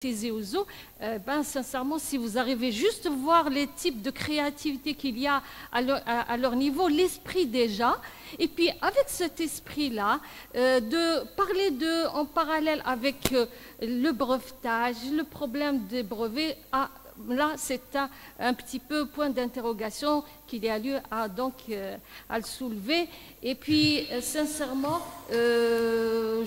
Tizi Ouzou, sincèrement, si vous arrivez juste à voir les types de créativité qu'il y a à leur niveau, l'esprit déjà, et puis avec cet esprit-là, de parler en parallèle avec le brevetage, le problème des brevets, là, c'est un petit peu point d'interrogation qu'il y a lieu à le soulever. Et puis, sincèrement, je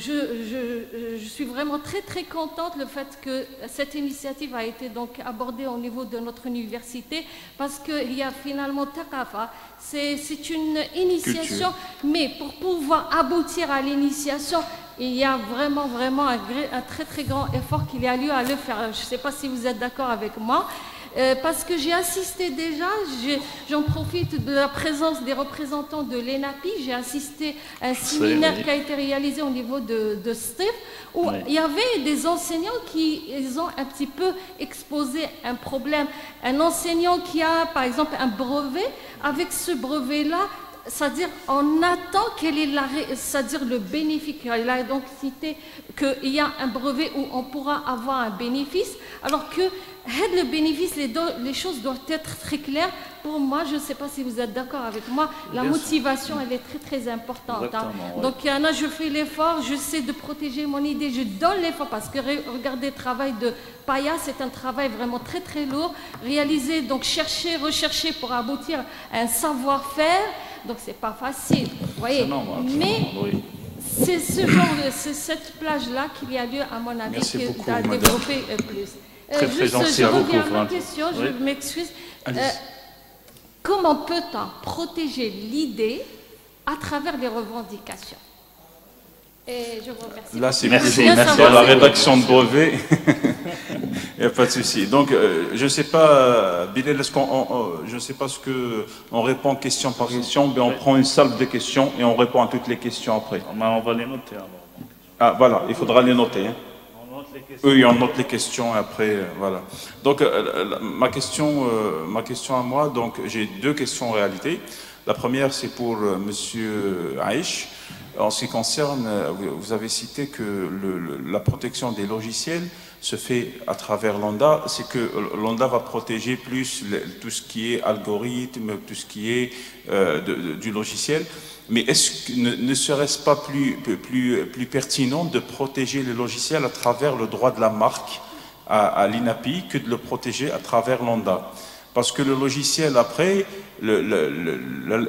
suis vraiment très contente le fait que cette initiative a été donc abordée au niveau de notre université, parce qu'il y a finalement Taqafa, c'est une initiation, mais pour pouvoir aboutir à l'initiation, il y a vraiment un très grand effort qu'il y a lieu à le faire. Je ne sais pas si vous êtes d'accord avec moi. Parce que j'ai assisté déjà, j'en profite de la présence des représentants de l'ENAPI, j'ai assisté à un séminaire qui a été réalisé au niveau de STIF, où il y avait des enseignants qui ont un petit peu exposé un problème. Un enseignant qui a par exemple un brevet, avec ce brevet-là, c'est-à-dire on attend quel est c'est-à-dire le bénéfice. Il a donc cité qu'il y a un brevet où on pourra avoir un bénéfice, alors que le bénéfice, les choses doivent être très claires. Pour moi, je ne sais pas si vous êtes d'accord avec moi, la motivation, elle est très importante. Hein. Donc, il y en a, je fais l'effort, j'essaie de protéger mon idée, je donne l'effort, parce que regardez le travail de Paya, c'est un travail vraiment très lourd, réalisé, donc rechercher pour aboutir à un savoir-faire, donc c'est pas facile, vous voyez. Mais c'est c'est cette plage-là qu'il y a lieu, à mon avis, à développer plus. Je reviens à ma question, je m'excuse. Comment peut-on protéger l'idée à travers les revendications? Et je vous remercie. Là, c'est merci à la rédaction de brevet. Il n'y a pas de souci. Donc, je ne sais pas, Bilal, je ne sais pas ce que on répond question par question, mais on prend une salve de questions et on répond à toutes les questions après. On va les noter alors. Ah, voilà, il faudra les noter. Hein. Oui, on note les questions et après, voilà. Donc, ma question à moi, donc j'ai deux questions en réalité. La première, c'est pour Monsieur Aïch. En ce qui concerne, vous avez cité que la protection des logiciels se fait à travers l'ONDA. C'est que l'ONDA va protéger plus tout ce qui est algorithme, tout ce qui est du logiciel. Mais ne serait-ce pas plus pertinent de protéger le logiciel à travers le droit de la marque à l'INAPI que de le protéger à travers l'ONDA? Parce que le logiciel, après,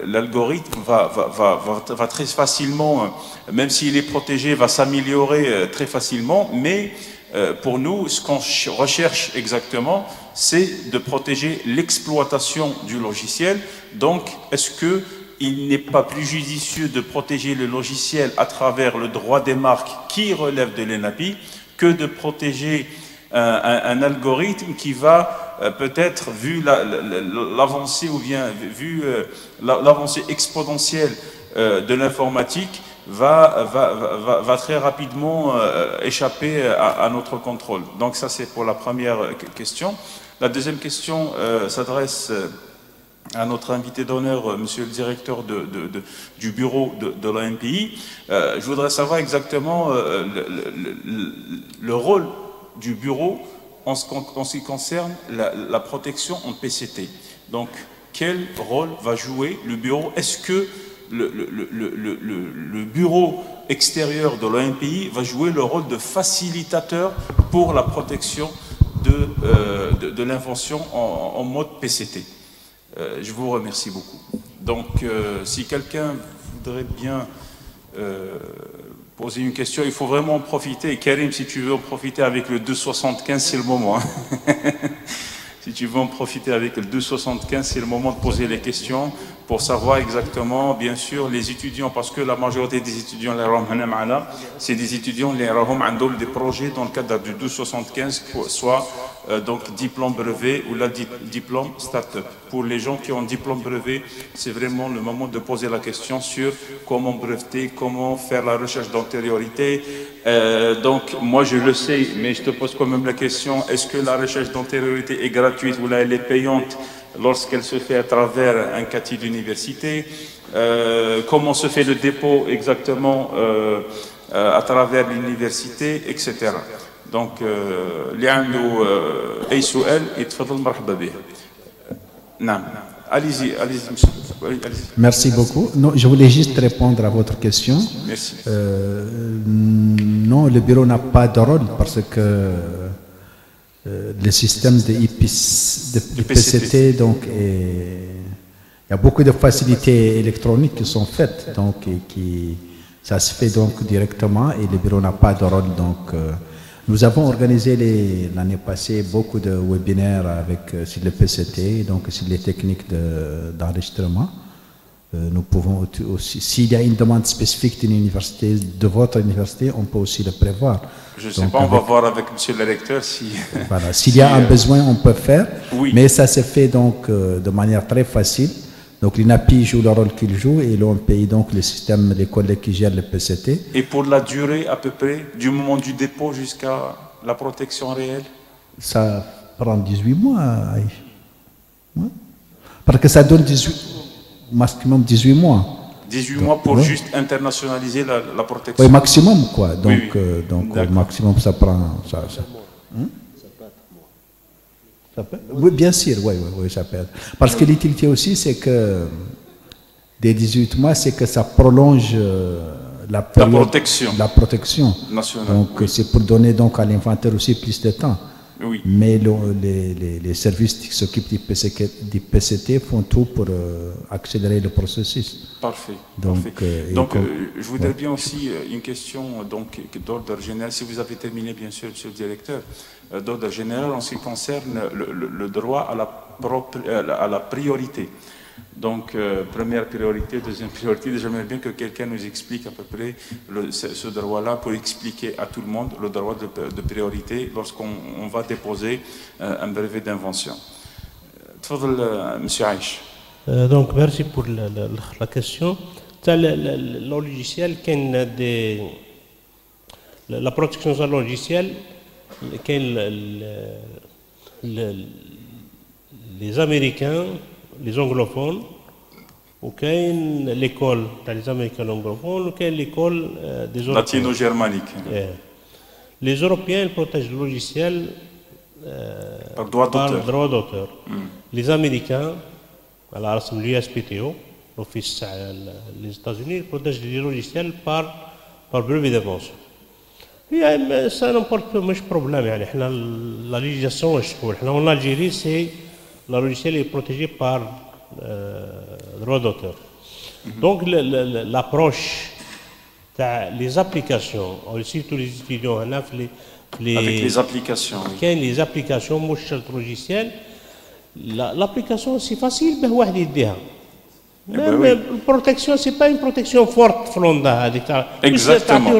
l'algorithme va très facilement, même s'il est protégé, va s'améliorer très facilement. Mais pour nous, ce qu'on recherche exactement, c'est de protéger l'exploitation du logiciel. Donc, est-ce qu'il n'est pas plus judicieux de protéger le logiciel à travers le droit des marques qui relève de l'ENAPI que de protéger un algorithme qui va peut-être, vu l'avancée ou bien vu l'avancée exponentielle de l'informatique, va très rapidement échapper à notre contrôle. Donc ça, c'est pour la première question. La deuxième question s'adresse à notre invité d'honneur, monsieur le directeur du bureau de l'ANPI. Je voudrais savoir exactement le rôle du bureau en ce qui concerne la protection en PCT. Donc, quel rôle va jouer le bureau? Est-ce que le bureau extérieur de l'ANPI va jouer le rôle de facilitateur pour la protection de l'invention en mode PCT? Je vous remercie beaucoup. Donc, si quelqu'un voudrait bien poser une question, il faut vraiment en profiter. Et Karim, si tu veux en profiter avec le 275, c'est le moment. Hein. Si tu veux en profiter avec le 275, c'est le moment de poser les questions pour savoir exactement, bien sûr, les étudiants, parce que la majorité des étudiants, c'est des étudiants qui ont des projets dans le cadre du 1275, soit donc diplôme brevet ou la diplôme start-up. Pour les gens qui ont diplôme brevet, c'est vraiment le moment de poser la question sur comment breveter, comment faire la recherche d'antériorité. Donc moi je le sais, mais je te pose quand même la question, est-ce que la recherche d'antériorité est gratuite ou là elle est payante lorsqu'elle se fait à travers un CATI d'université? Comment se fait le dépôt exactement à travers l'université, etc. Donc, اللي عنده أي سؤال يتفضل مرحبا به. نعم. Allez-y, monsieur. Merci beaucoup. Non, je voulais juste répondre à votre question. Merci. Non, le bureau n'a pas de rôle parce que le système de PCT, donc, il y a beaucoup de facilités électroniques qui sont faites, donc, ça se fait donc directement et le bureau n'a pas de rôle. Donc, nous avons organisé l'année passée beaucoup de webinaires sur le PCT, donc sur les techniques d'enregistrement. Nous pouvons aussi, s'il y a une demande spécifique d'une université, de votre université, on peut aussi le prévoir. Je ne sais pas, on va voir avec monsieur le recteur si... Voilà, s'il y a un besoin, on peut faire, oui. Mais ça se fait donc de manière très facile. Donc l'INAPI joue le rôle qu'il joue et l'ONPI, donc le système, les collègues qui gèrent le PCT. Et pour la durée à peu près, du moment du dépôt jusqu'à la protection réelle? Ça prend 18 mois, Aïch. Ouais. Parce que ça donne maximum 18 mois. 18 donc, mois pour ouais. Juste internationaliser la protection? Oui, maximum quoi. Donc, oui, oui. Donc au maximum ça prend... Oui, bien sûr, oui, ça peut être. Parce que l'utilité aussi, c'est que des 18 mois, c'est que ça prolonge la protection nationale. Donc, oui. C'est pour donner donc à l'inventaire aussi plus de temps. Oui. Mais les services qui s'occupent du PCT font tout pour accélérer le processus. Parfait. Donc, je voudrais bien aussi une question d'ordre général, si vous avez terminé bien sûr, monsieur le directeur, d'ordre général en ce qui concerne le droit à la priorité. Donc, première priorité, deuxième priorité, j'aimerais bien que quelqu'un nous explique à peu près ce droit-là pour expliquer à tout le monde le droit de priorité lorsqu'on va déposer un brevet d'invention. Monsieur Aïch. Donc, merci pour la question. Le logiciel, la protection sur le logiciel, les Américains, les anglophones, ou l'école des Américains anglophones, ou l'école des Européens. Latino-germanique. Les Européens protègent le logiciel par droit d'auteur. Les Américains, l'USPTO, l'Office des États-Unis, protègent les logiciels par brevet d'invention. Ça n'importe pas de problème. La législation, en Algérie, le logiciel est protégé par droit d'auteur. Donc l'approche les applications, surtout les étudiants, avec les applications. Les applications, logiciel, l'application c'est facile, mais même la protection, c'est pas une protection forte, Exactement.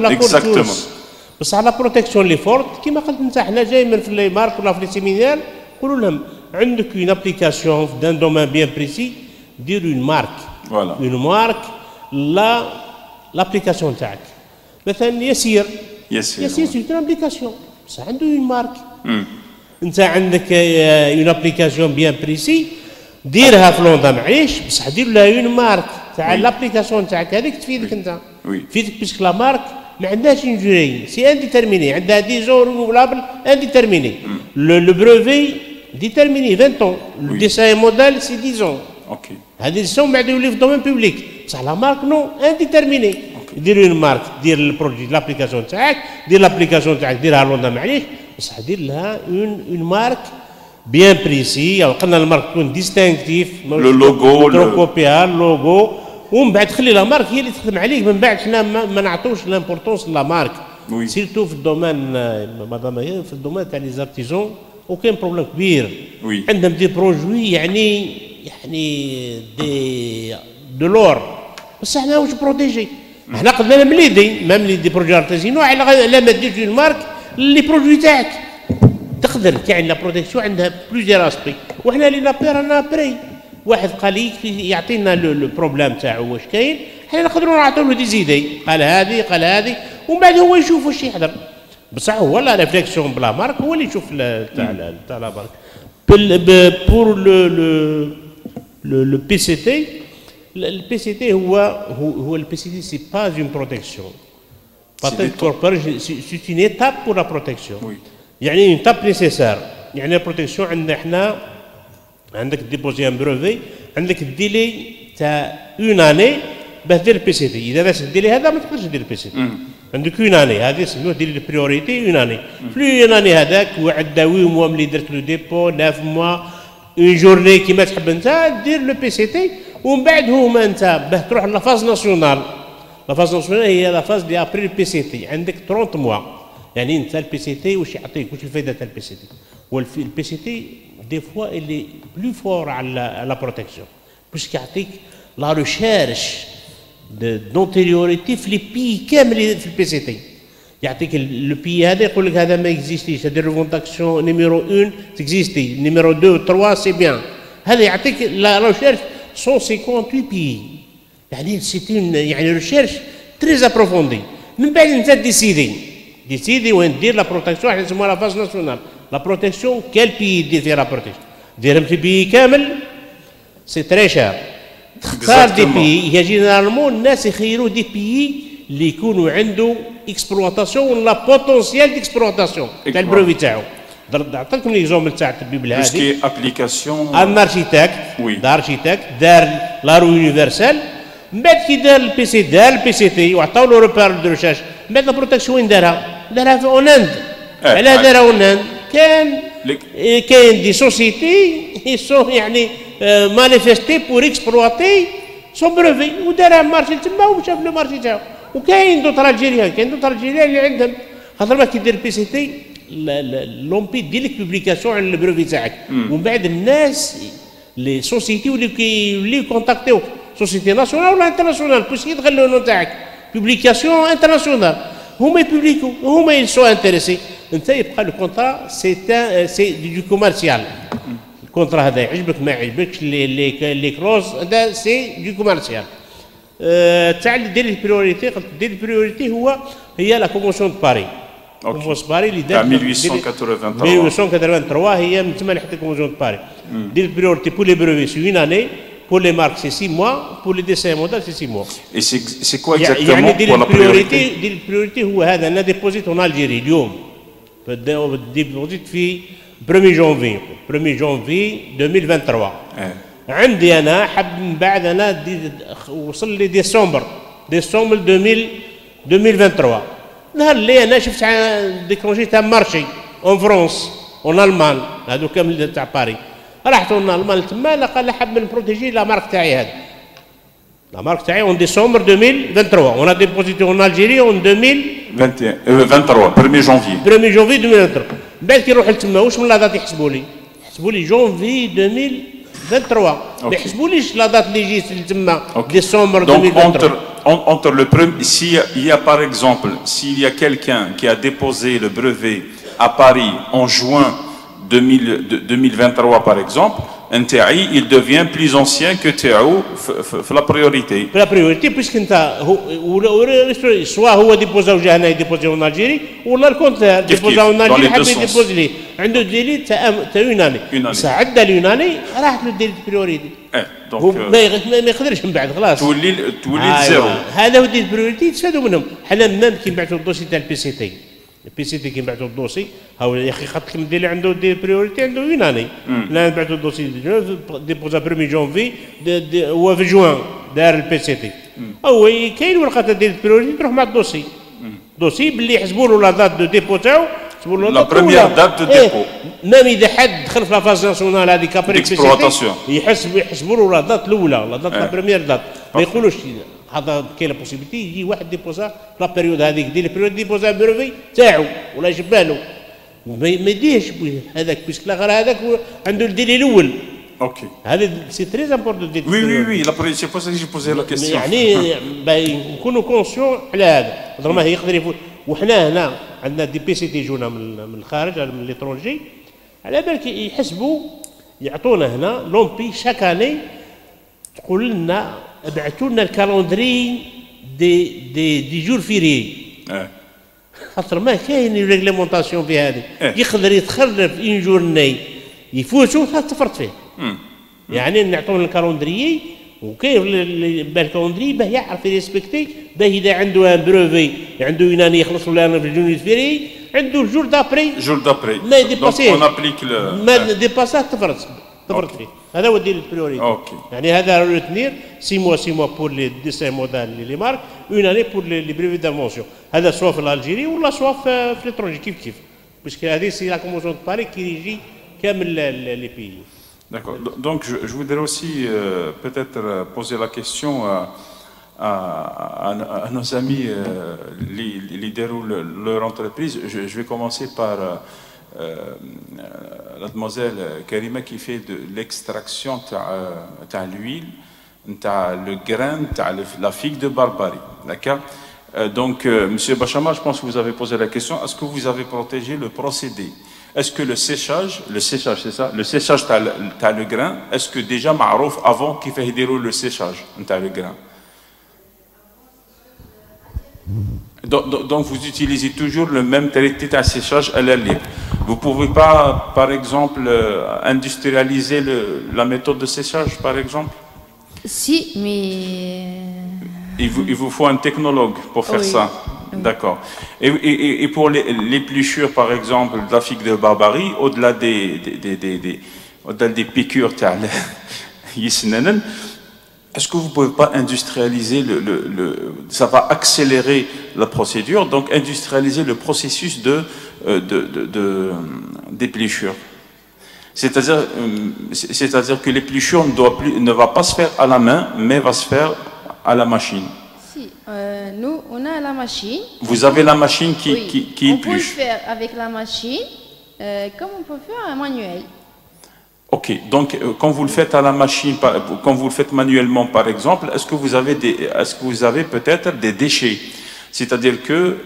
بس على بروتكسيون اللي فورت كيما قلت انت حنا جاي من في لي مارك ولا في لي سيمينار نقولوا لهم عندك اون ابليكاسيون دان دومين بيان بريسي دير اون مارك اون مارك لابليكاسيون تاعك مثلا يسير سي اون ابليكاسيون بس عنده اون مارك انت عندك اون ابليكاسيون بيان بريسي ديرها في لوندا معيش بصح دير لها اون مارك تاع لابليكاسيون تاعك هذيك تفيدك انت تفيدك باسكو لا مارك ما عندهاش une durée, c'est indéterminé, عندها 10 ans renouvelable, indéterminé. Le brevet, déterminé, 20 ans. Le dessin modèle, c'est 10 ans. هذه السنة بعد يولي في الدومين بوبليك. بصح لا مارك نو indéterminé. دير اون مارك، دير البرودوي لابليكاسيون تاعك، دير لابليكاسيون تاعك ديرها لوندا معليش، بصح دير لها اون مارك بيان بريسي، قلنا المارك تكون ديستانكتيف، لو لوغو، تروكوبيها اللوغو. ومن بعد خلي لا مارك هي اللي تخدم عليك، من بعد حنا ما نعطوش لامبورطونس لا مارك سيرتو في الدومين مادام في الدومين تاع لي زارتيزون وكاين بروبليم كبير عندهم دي بروجوي يعني دو لور بصح حنا واش بروتيجي حنا قدنا مليدي ميم لي دي بروجي ارتيزينو على ما ديرش اون مارك لي بروجوي تاعك تقدر يعني لا بروتيكسيون عندها بلوزيور اسبي وحنا لي نابي رانا بري واحد قال لي يعطينا لو بروبليم تاعو واش كاين حنا نقدروا نعطيو له دي زيدي قال هذه ومن بعد هو يشوف واش يحضر بصح هو لا ريفليكسيون بلا مارك هو اللي يشوف تاع لا مارك بور لو بي سي تي البي سي تي هو البي سي تي سي با اون بروتيكسيون Patent corporate, c'est une étape pour la protection. Oui. يعني une étape nécessaire. يعني la protection عندنا احنا عندك ديبوزي ان بروفي عندك الديلي تاع اون اني باه دير البي سي تي. اذا داز الديلي هذا ما تقدرش دير البي سي تي. عندك اون اني هذه يسموه دير البريوريتي اون اني. في اون اني هذاك وعندنا 8 موا ملي درت لو ديبو 9 موا اون جورني كيما تحب انت دير لو بي سي تي ومن بعد هما انت باه تروح لا فاز ناسيونال. لا فاز ناسيونال هي لا فاز دي ابري البي سي تي عندك 30 موا. يعني انت البي سي تي واش يعطيك واش الفائده تاع البي سي تي. والبي سي تي دي فوا اللي بلو فور على لا بروتيكسيون باسكو يعطيك لا ريشيرش دونتيريوريتي في لي بي كامل في البي سي تي. يعطيك لو بي هذا يقول لك هذا ما اكزيستيش هذا ريفونتاكسيون نيميرو 1 تكزيستي نيميرو 2 3 سي بيان. هذا يعطيك لا ريشيرش 158 بي. يعني سيتي يعني ريشيرش تري ابروفوندي. من بعد انت ديسيدي وين دير لا بروتيكسيون حنا نسموها لا فاز ناسيونال. لا بروتيكسيون كال بي دير فيها لا بروتيكسيون ديرهم في بي كامل سي تري شار. تختار دي بي هي جينيرالمون الناس يخيروا دي بي اللي يكونوا عنده اكسبلواتاسيون ولا بوتونسيال ديكسبلواتاسيون تاع البروفي تاعو. نعطيكم ليكزومبل تاع الطبيب هذه. باسكو ابليكاسيون ان اركيتكت دار لا رو يونيفرسال من بعد كي دار البي سي دار البي سي تي وعطاو له روبير دو ريشيرش من بعد لا بروتيكسيون وين دارها في اونلاند. على دارها اونلاند كاين دي سوسيتي يسون يعني مانيفيستي بور اكسبلواتي سون بروفي ودارها مارشي تما وشاف لو مارشي تاعو. وكاين دوطر الجيريان اللي عندهم خاطر ما كي دير بي سي تي لومبي دير لك بوبليكاسيون على البروفي تاعك ومن بعد الناس لي سوسيتي اللي كونتاكتيو سوسيتي ناسيونال ولا انترناسيونال باسكو يدخلوا النو تاعك بوبليكاسيون انترناسيونال هما يبوبليكو هما يسو انتريسي. انت يبقى لو كونترا سي دو كوميرسيال. الكونترا هذا يعجبك ما يعجبكش لي كلوز هذا سي دو كوميرسيال. تاع دير البريوريتي قلت دير البريوريتي هي لا كونفونسيون دو باري. كونفونسيون باري اللي دارت 1883 هي من تما حتى كونفونسيون دو باري. دير البريوريتي بور لي بروفي سي اون اني. Pour les marques, c'est 6 mois. Pour les dessins modèles, c'est 6 mois. Et c'est quoi exactement pour la priorité? La priorité, c'est qu'on a déposé en Algérie, اليوم. déposé في 1er janvier 2023. عندي أنا حب من بعد أنا وصل لي ديسمبر 2023. نهار اللي أنا شفت ديكرونجي تاع مارشي en France, en Allemagne, هذو كامل تاع باريس. رحت للمان تما قال حاب نبروتيجي لا مارك تاعي هذا. لا مارك تاعي اون ديسمبر 2023 اون ديبوزيتي اون الجيري اون 2023 1er جانفي 2023. بعد كي نروح لتما واش من لا دات يحسبوا لي جانفي 2023 ما يحسبوليش لا دات اللي جيت لتما ديسمبر 2023. Entre le premier, s'il y a par exemple, s'il y a quelqu'un qui a déposé le brevet à Paris en juin 2023 par exemple, un TAI, il devient plus ancien que TAO la priorité. La priorité, puisque soit هو déposé وجا هنا déposé en Algérie, ou le contraire, déposé en Algérie حاب يديبوزي ليه. عنده ديلي تاع اون اني. ساعد اون اني راحت له ديلي بريوريتي. ما يقدرش من بعد خلاص. تولي زيرو. هذا هو ديلي بريوريتي يستفادوا منهم. حنا ميم كي نبعثوا الدوسي تاع البي سي تي. البي سي تي كي نبعثوا الدوسي هاو يا اخي خاطر كي اللي عنده دي بريوريتي عنده اون اني. لا نبعثوا الدوسي ديبوزا 1er جانفي هو في جوان دار البي سي تي. هو كاين ورقه ديال البريوريتي تروح مع الدوسي. دوسي باللي يحسبوا له لا دات دو ديبو تاعو يحسبوا له لا بروميير دات دو ديبو. ميم اذا حد دخل في لا فاز ناسيونال هذيك ابري بي سي تي يحسبوا له لا دات الاولى لا دات لا بروميير دات ما يقولوش هذا كاين لا بوسيبيتي يجي واحد ديبوزا لا بيريود هذيك دير البيريود ديبوزا بروفي تاعو ولا يجبالو ما يديهش هذاك بيسك لا غير هذاك عنده الدليل الاول. اوكي هذا سي تري امبورتون دير. وي لا سي بور سا جي بوزي لا كيستيون. يعني نكونوا كونسيون على هذا ما يقدر يفوت. وحنا هنا عندنا دي بي سي تي يجونا من الخارج من ليترونجي على بالك يحسبوا يعطونا هنا لومبي شاك اني تقول لنا ابعثوا لنا الكالندري دي جور فيري. خاطر ما كاين ريغليمونطاسيون في هذه. يقدر يتخرج في اون جورني يفوتوا تفرط فيه. يعني نعطونا الكالندري وكاين الكالندري باه يعرف يريسبكتي باه اذا عنده ان بروفي عنده اون اني يخلص ولا في الجوني فيري عنده الجور دابري ما يديباسيه ما ديباساه تفرط فيه هذا هو ديال البريوريتي يعني هذا ريتنير 6 موا بور لي ديسين مودال لي مارك اون اني بور لي بريفي دافونسيون هذا سوا في الجيري ولا سوا في ليترونجي كيف باسكو هذه سي لا كونفونسيون دو باري كي يجي كامل لي بيي. D'accord. Donc, je voudrais aussi peut-être poser la question à nos amis qui déroulent leur entreprise. Je vais commencer par la demoiselle Karima qui fait de l'extraction de l'huile, le grain, la figue de Barbarie. D'accord. Donc, Monsieur Bachama, je pense que vous avez posé la question. Est-ce que vous avez protégé le procédé? Est-ce que le séchage c'est ça, le séchage t'as le grain, est-ce que déjà Marouf avant qu'il fait dérouler le séchage, t'as le grain? Donc vous utilisez toujours le même traité de séchage à l'air libre. Vous ne pouvez pas, par exemple, industrialiser la méthode de séchage, par exemple? Si, mais... Il vous faut un technologue pour faire ça. D'accord. Et pour l'épluchure, par exemple, de la figue de Barbarie, au-delà des piqûres, est-ce que vous ne pouvez pas industrialiser ça va accélérer la procédure, donc industrialiser le processus d'épluchure. C'est-à-dire que l'épluchure ne va pas se faire à la main, mais va se faire à la machine. Nous, on a la machine. Vous avez la machine qui épluche. On peut le faire avec la machine, comme on peut faire un manuel. Ok, donc quand vous le faites à la machine, quand vous le faites manuellement par exemple, est-ce que vous avez peut-être des déchets? C'est-à-dire que,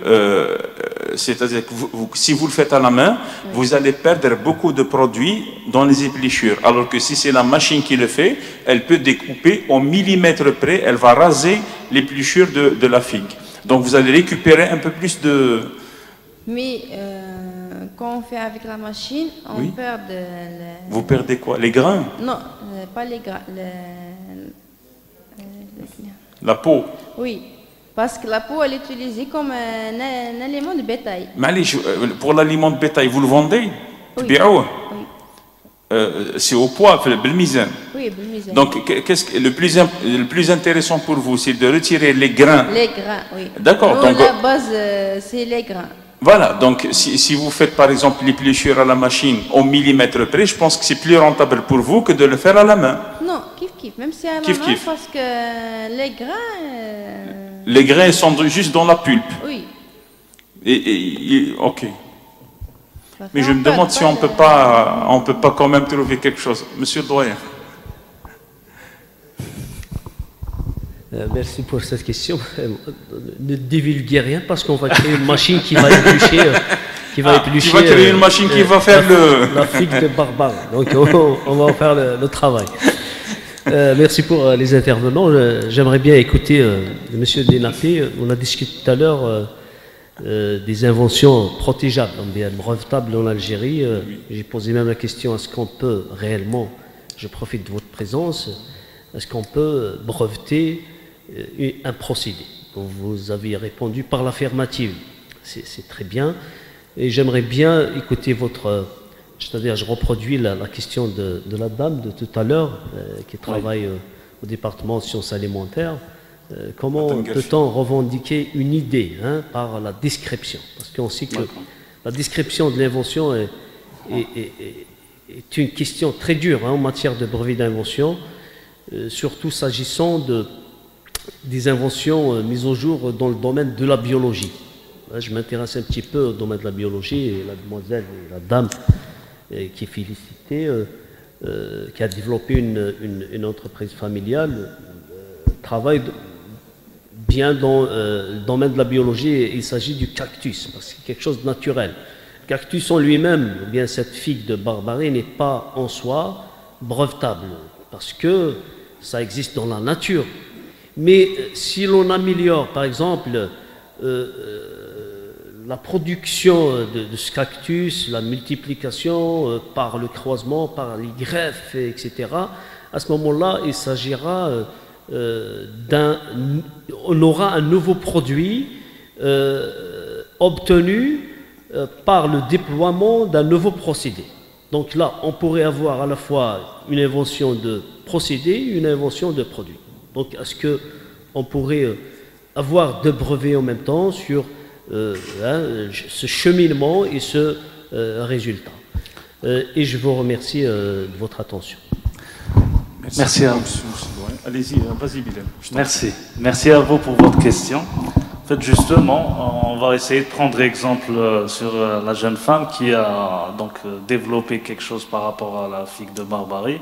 si vous le faites à la main, vous allez perdre beaucoup de produits dans les épluchures. Alors que si c'est la machine qui le fait, elle peut découper au millimètre près, elle va raser l'épluchure de la figue. Donc vous allez récupérer un peu plus de... Mais quand on fait avec la machine, on perd... Vous perdez quoi? Les grains? Non, pas les grains. La peau? Oui. Parce que la peau, elle est utilisée comme un aliment de bétail. Mais pour l'aliment de bétail, vous le vendez? Oui. C'est au poids, le mizan. Oui, le mizan. Donc, le plus intéressant pour vous, c'est de retirer les grains. Les grains, oui. D'accord. Donc, la base, c'est les grains. Voilà, donc si vous faites par exemple l'épluchure à la machine au millimètre près, je pense que c'est plus rentable pour vous que de le faire à la main. Non, kiff, même si à la main, parce que les grains... Les grains sont juste dans la pulpe. Oui. Ok. Mais je me demande si on peut pas quand même trouver quelque chose. Monsieur le doyen. Merci pour cette question. Ne divulguez rien parce qu'on va créer une machine qui va éplucher. Tu vas créer une machine qui va faire la figue de Barbare. Donc on va en faire le travail. Merci pour les intervenants. J'aimerais bien écouter M. Denapé. On a discuté tout à l'heure des inventions protégeables, bien brevetables en Algérie. J'ai posé même la question, est-ce qu'on peut réellement, je profite de votre présence, est-ce qu'on peut breveter un procédé? Vous avez répondu par l'affirmative. C'est très bien. Et j'aimerais bien écouter votre... C'est-à-dire, je reproduis la question de la dame de tout à l'heure, qui travaille au département de sciences alimentaires. Comment peut-on revendiquer une idée par la description? Parce qu'on sait que la description de l'invention est une question très dure en matière de brevet d'invention, surtout s'agissant des inventions mises au jour dans le domaine de la biologie. Je m'intéresse un petit peu au domaine de la biologie, et la demoiselle et la dame qui est félicitée, qui a développé une entreprise familiale, travaille bien dans le domaine de la biologie. Il s'agit du cactus, parce que c'est quelque chose de naturel. Le cactus en lui-même, eh bien cette figue de Barbarie n'est pas en soi brevetable, parce que ça existe dans la nature. Mais si l'on améliore, par exemple, la production de ce cactus, la multiplication par le croisement, par les greffes, etc., à ce moment-là, il s'agira on aura un nouveau produit obtenu par le déploiement d'un nouveau procédé. Donc là, on pourrait avoir à la fois une invention de procédé et une invention de produit. Donc est-ce qu'on pourrait avoir deux brevets en même temps sur ce cheminement et ce résultat? Et je vous remercie de votre attention. Merci à vous. Allez-y, vas-y Bilal. Merci à vous pour votre question. En fait, justement, on va essayer de prendre exemple sur la jeune femme qui a donc développé quelque chose par rapport à la figue de Barbarie.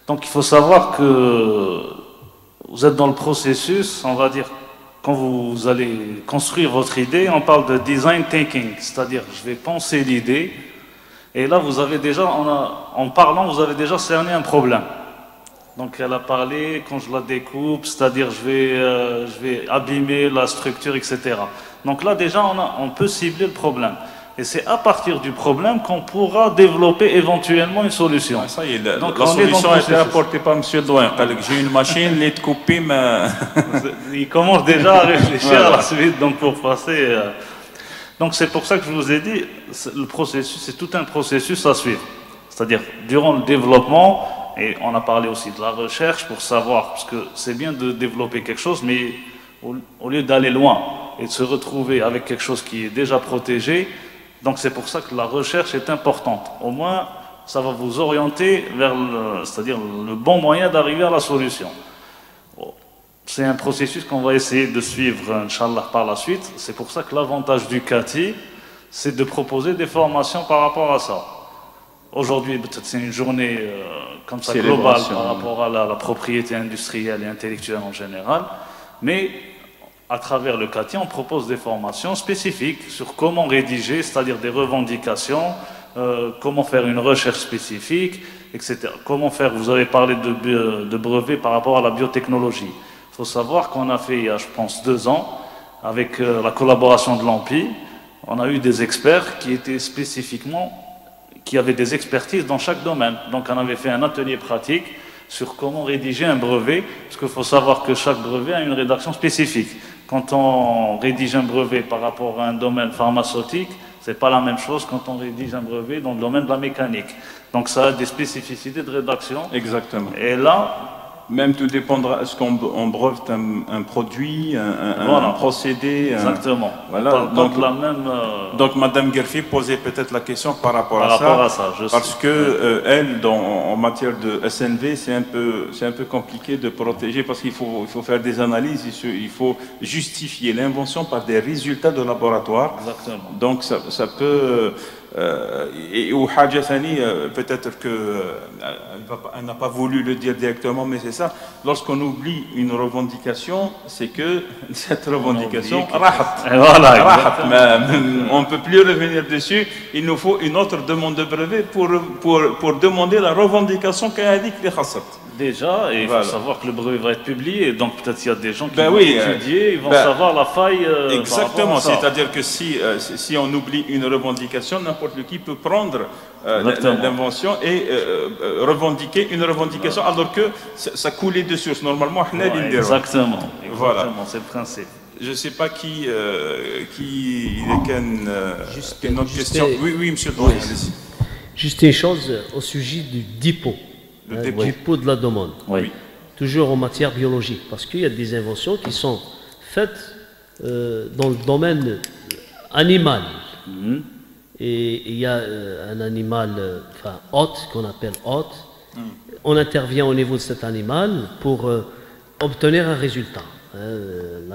Donc, il faut savoir que vous êtes dans le processus, on va dire, quand vous allez construire votre idée, on parle de design thinking, c'est-à-dire, je vais penser l'idée, et là, vous avez déjà, en parlant, vous avez déjà cerné un problème. Donc elle a parlé, quand je la découpe, c'est-à-dire je vais abîmer la structure, etc. Donc là déjà on peut cibler le problème. Et c'est à partir du problème qu'on pourra développer éventuellement une solution. Ça y est, donc la solution a été apportée par M. Douin. J'ai une machine, les couper, mais... Il commence déjà à réfléchir à la suite donc pour passer... Donc c'est pour ça que je vous ai dit, le processus, c'est tout un processus à suivre. C'est-à-dire durant le développement... Et on a parlé aussi de la recherche pour savoir, parce que c'est bien de développer quelque chose, mais au lieu d'aller loin et de se retrouver avec quelque chose qui est déjà protégé, donc c'est pour ça que la recherche est importante. Au moins, ça va vous orienter vers c'est-à-dire le bon moyen d'arriver à la solution. C'est un processus qu'on va essayer de suivre, Inch'Allah, par la suite. C'est pour ça que l'avantage du CATI, c'est de proposer des formations par rapport à ça. Aujourd'hui, peut-être c'est une journée comme ça globale par rapport à la propriété industrielle et intellectuelle en général, mais à travers le CATI, on propose des formations spécifiques sur comment rédiger, c'est-à-dire des revendications, comment faire une recherche spécifique, etc. Comment faire, vous avez parlé de brevets par rapport à la biotechnologie. Il faut savoir qu'on a fait, il y a, je pense, 2 ans, avec la collaboration de l'AMPI, on a eu des experts qui étaient qui avaient des expertises dans chaque domaine. Donc on avait fait un atelier pratique sur comment rédiger un brevet, parce qu'il faut savoir que chaque brevet a une rédaction spécifique. Quand on rédige un brevet par rapport à un domaine pharmaceutique, c'est pas la même chose quand on rédige un brevet dans le domaine de la mécanique. Donc ça a des spécificités de rédaction. Exactement. Et là... Même tout dépendra, est-ce qu'on brevete un produit, un procédé. Exactement. Voilà. Donc Madame Guerfi posait peut-être la question par rapport à ça. Parce que elle, en matière de SNV, c'est un peu compliqué de protéger parce qu'il faut faire des analyses, il faut justifier l'invention par des résultats de laboratoire. Exactement. Donc ça peut... et au Hadja Thani, peut-être qu'elle n'a pas voulu le dire directement, mais c'est ça. Lorsqu'on oublie une revendication, c'est que cette revendication, on ne peut plus revenir dessus. Il nous faut une autre demande de brevet pour demander la revendication qu'a indiqué les Khassat. Déjà, et il faut savoir que le brevet va être publié, donc peut-être qu'il y a des gens qui vont étudier, ils vont savoir la faille. Exactement, c'est-à-dire que si on oublie une revendication, n'importe qui peut prendre l'invention et revendiquer une revendication, alors que ça coulait de source. Normalement, exactement, voilà. C'est le principe. Je ne sais pas qui une autre question. Oui, monsieur. Oui. Juste une chose au sujet du dépôt. Du dépôt de la demande. Oui. Toujours en matière biologique, parce qu'il y a des inventions qui sont faites dans le domaine animal. Et il y a un animal, hôte, qu'on appelle hôte. On intervient au niveau de cet animal pour obtenir un résultat. Le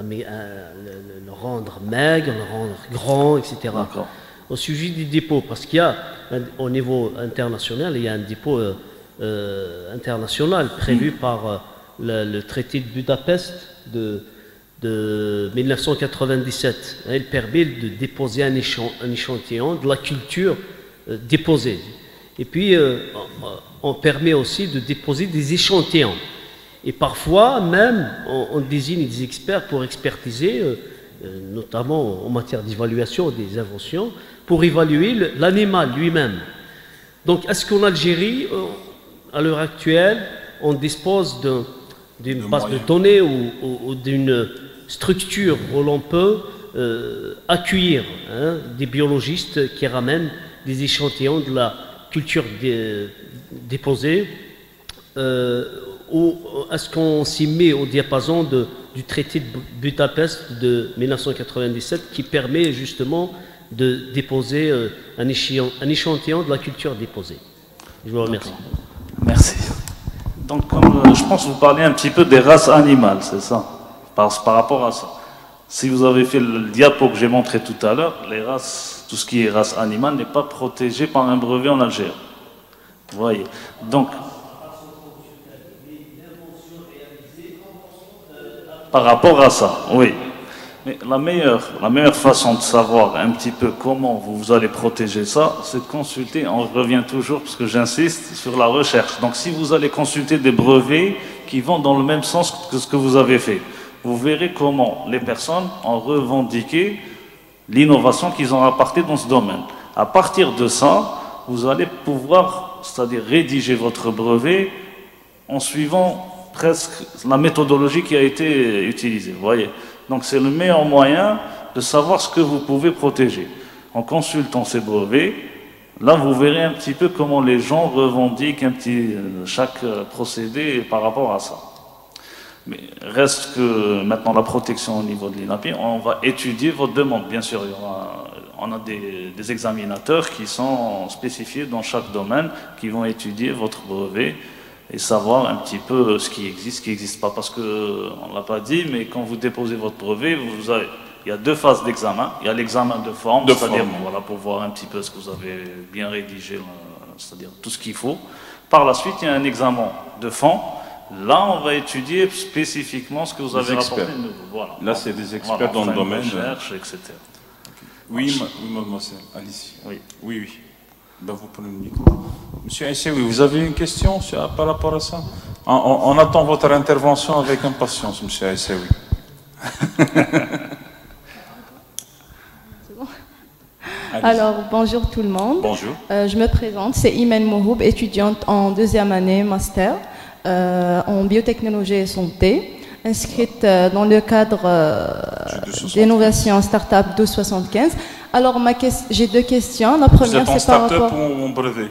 rendre maigre, le rendre grand, etc. Au sujet du dépôt, parce qu'il y a, au niveau international, il y a un dépôt international prévu par le traité de Budapest de 1997. Il permet de déposer un échantillon de la culture déposée. Et puis, on permet aussi de déposer des échantillons. Et parfois, même, on désigne des experts pour expertiser, notamment en matière d'évaluation des inventions, pour évaluer l'animal lui-même. Donc, est-ce qu'en Algérie, à l'heure actuelle, on dispose d'une base de données ou d'une structure où l'on peut accueillir des biologistes qui ramènent des échantillons de la culture déposée, ou est-ce qu'on s'y met au diapason du traité de Budapest de 1997 qui permet justement de déposer un échantillon de la culture déposée? Je vous remercie. Merci. Donc, comme je pense que vous parlez un petit peu des races animales, c'est ça, par rapport à ça. Si vous avez fait le diapo que j'ai montré tout à l'heure, les races, tout ce qui est race animale n'est pas protégé par un brevet en Algérie. Vous voyez. Donc, par rapport à ça, oui. Mais la meilleure façon de savoir un petit peu comment vous allez protéger ça, c'est de consulter, on revient toujours, parce que j'insiste, sur la recherche. Donc si vous allez consulter des brevets qui vont dans le même sens que ce que vous avez fait, vous verrez comment les personnes ont revendiqué l'innovation qu'ils ont apportée dans ce domaine. À partir de ça, vous allez pouvoir, c'est-à-dire rédiger votre brevet en suivant presque la méthodologie qui a été utilisée, vous voyez. Donc c'est le meilleur moyen de savoir ce que vous pouvez protéger. En consultant ces brevets, là vous verrez un petit peu comment les gens revendiquent chaque procédé par rapport à ça. Mais reste que maintenant la protection au niveau de l'INAPI, on va étudier votre demande. Bien sûr, on a des examinateurs qui sont spécifiés dans chaque domaine, qui vont étudier votre brevet et savoir un petit peu ce qui n'existe pas. Parce qu'on ne l'a pas dit, mais quand vous déposez votre brevet, il y a 2 phases d'examen. Il y a l'examen de forme, c'est-à-dire voilà, pour voir un petit peu ce que vous avez bien rédigé, c'est-à-dire tout ce qu'il faut. Par la suite, il y a un examen de fond. Là, on va étudier spécifiquement ce que vous avez rapporté de nouveau. Voilà. Là, c'est des experts dans le domaine. Recherche, etc. Oui, mademoiselle, allez-y. Oui. Ben, vous prenez le micro. Monsieur Aïssaoui, vous avez une question par rapport à ça? On attend votre intervention avec impatience, monsieur Aïssaoui. Alors, bonjour tout le monde. Bonjour. Je me présente, c'est Imen Mouhoub, étudiante en 2e année master en biotechnologie et santé, inscrite dans le cadre d'innovation Startup 1275. Alors, j'ai 2 questions. La première, c'est par rapport... Vous êtes en start-up ou en brevet?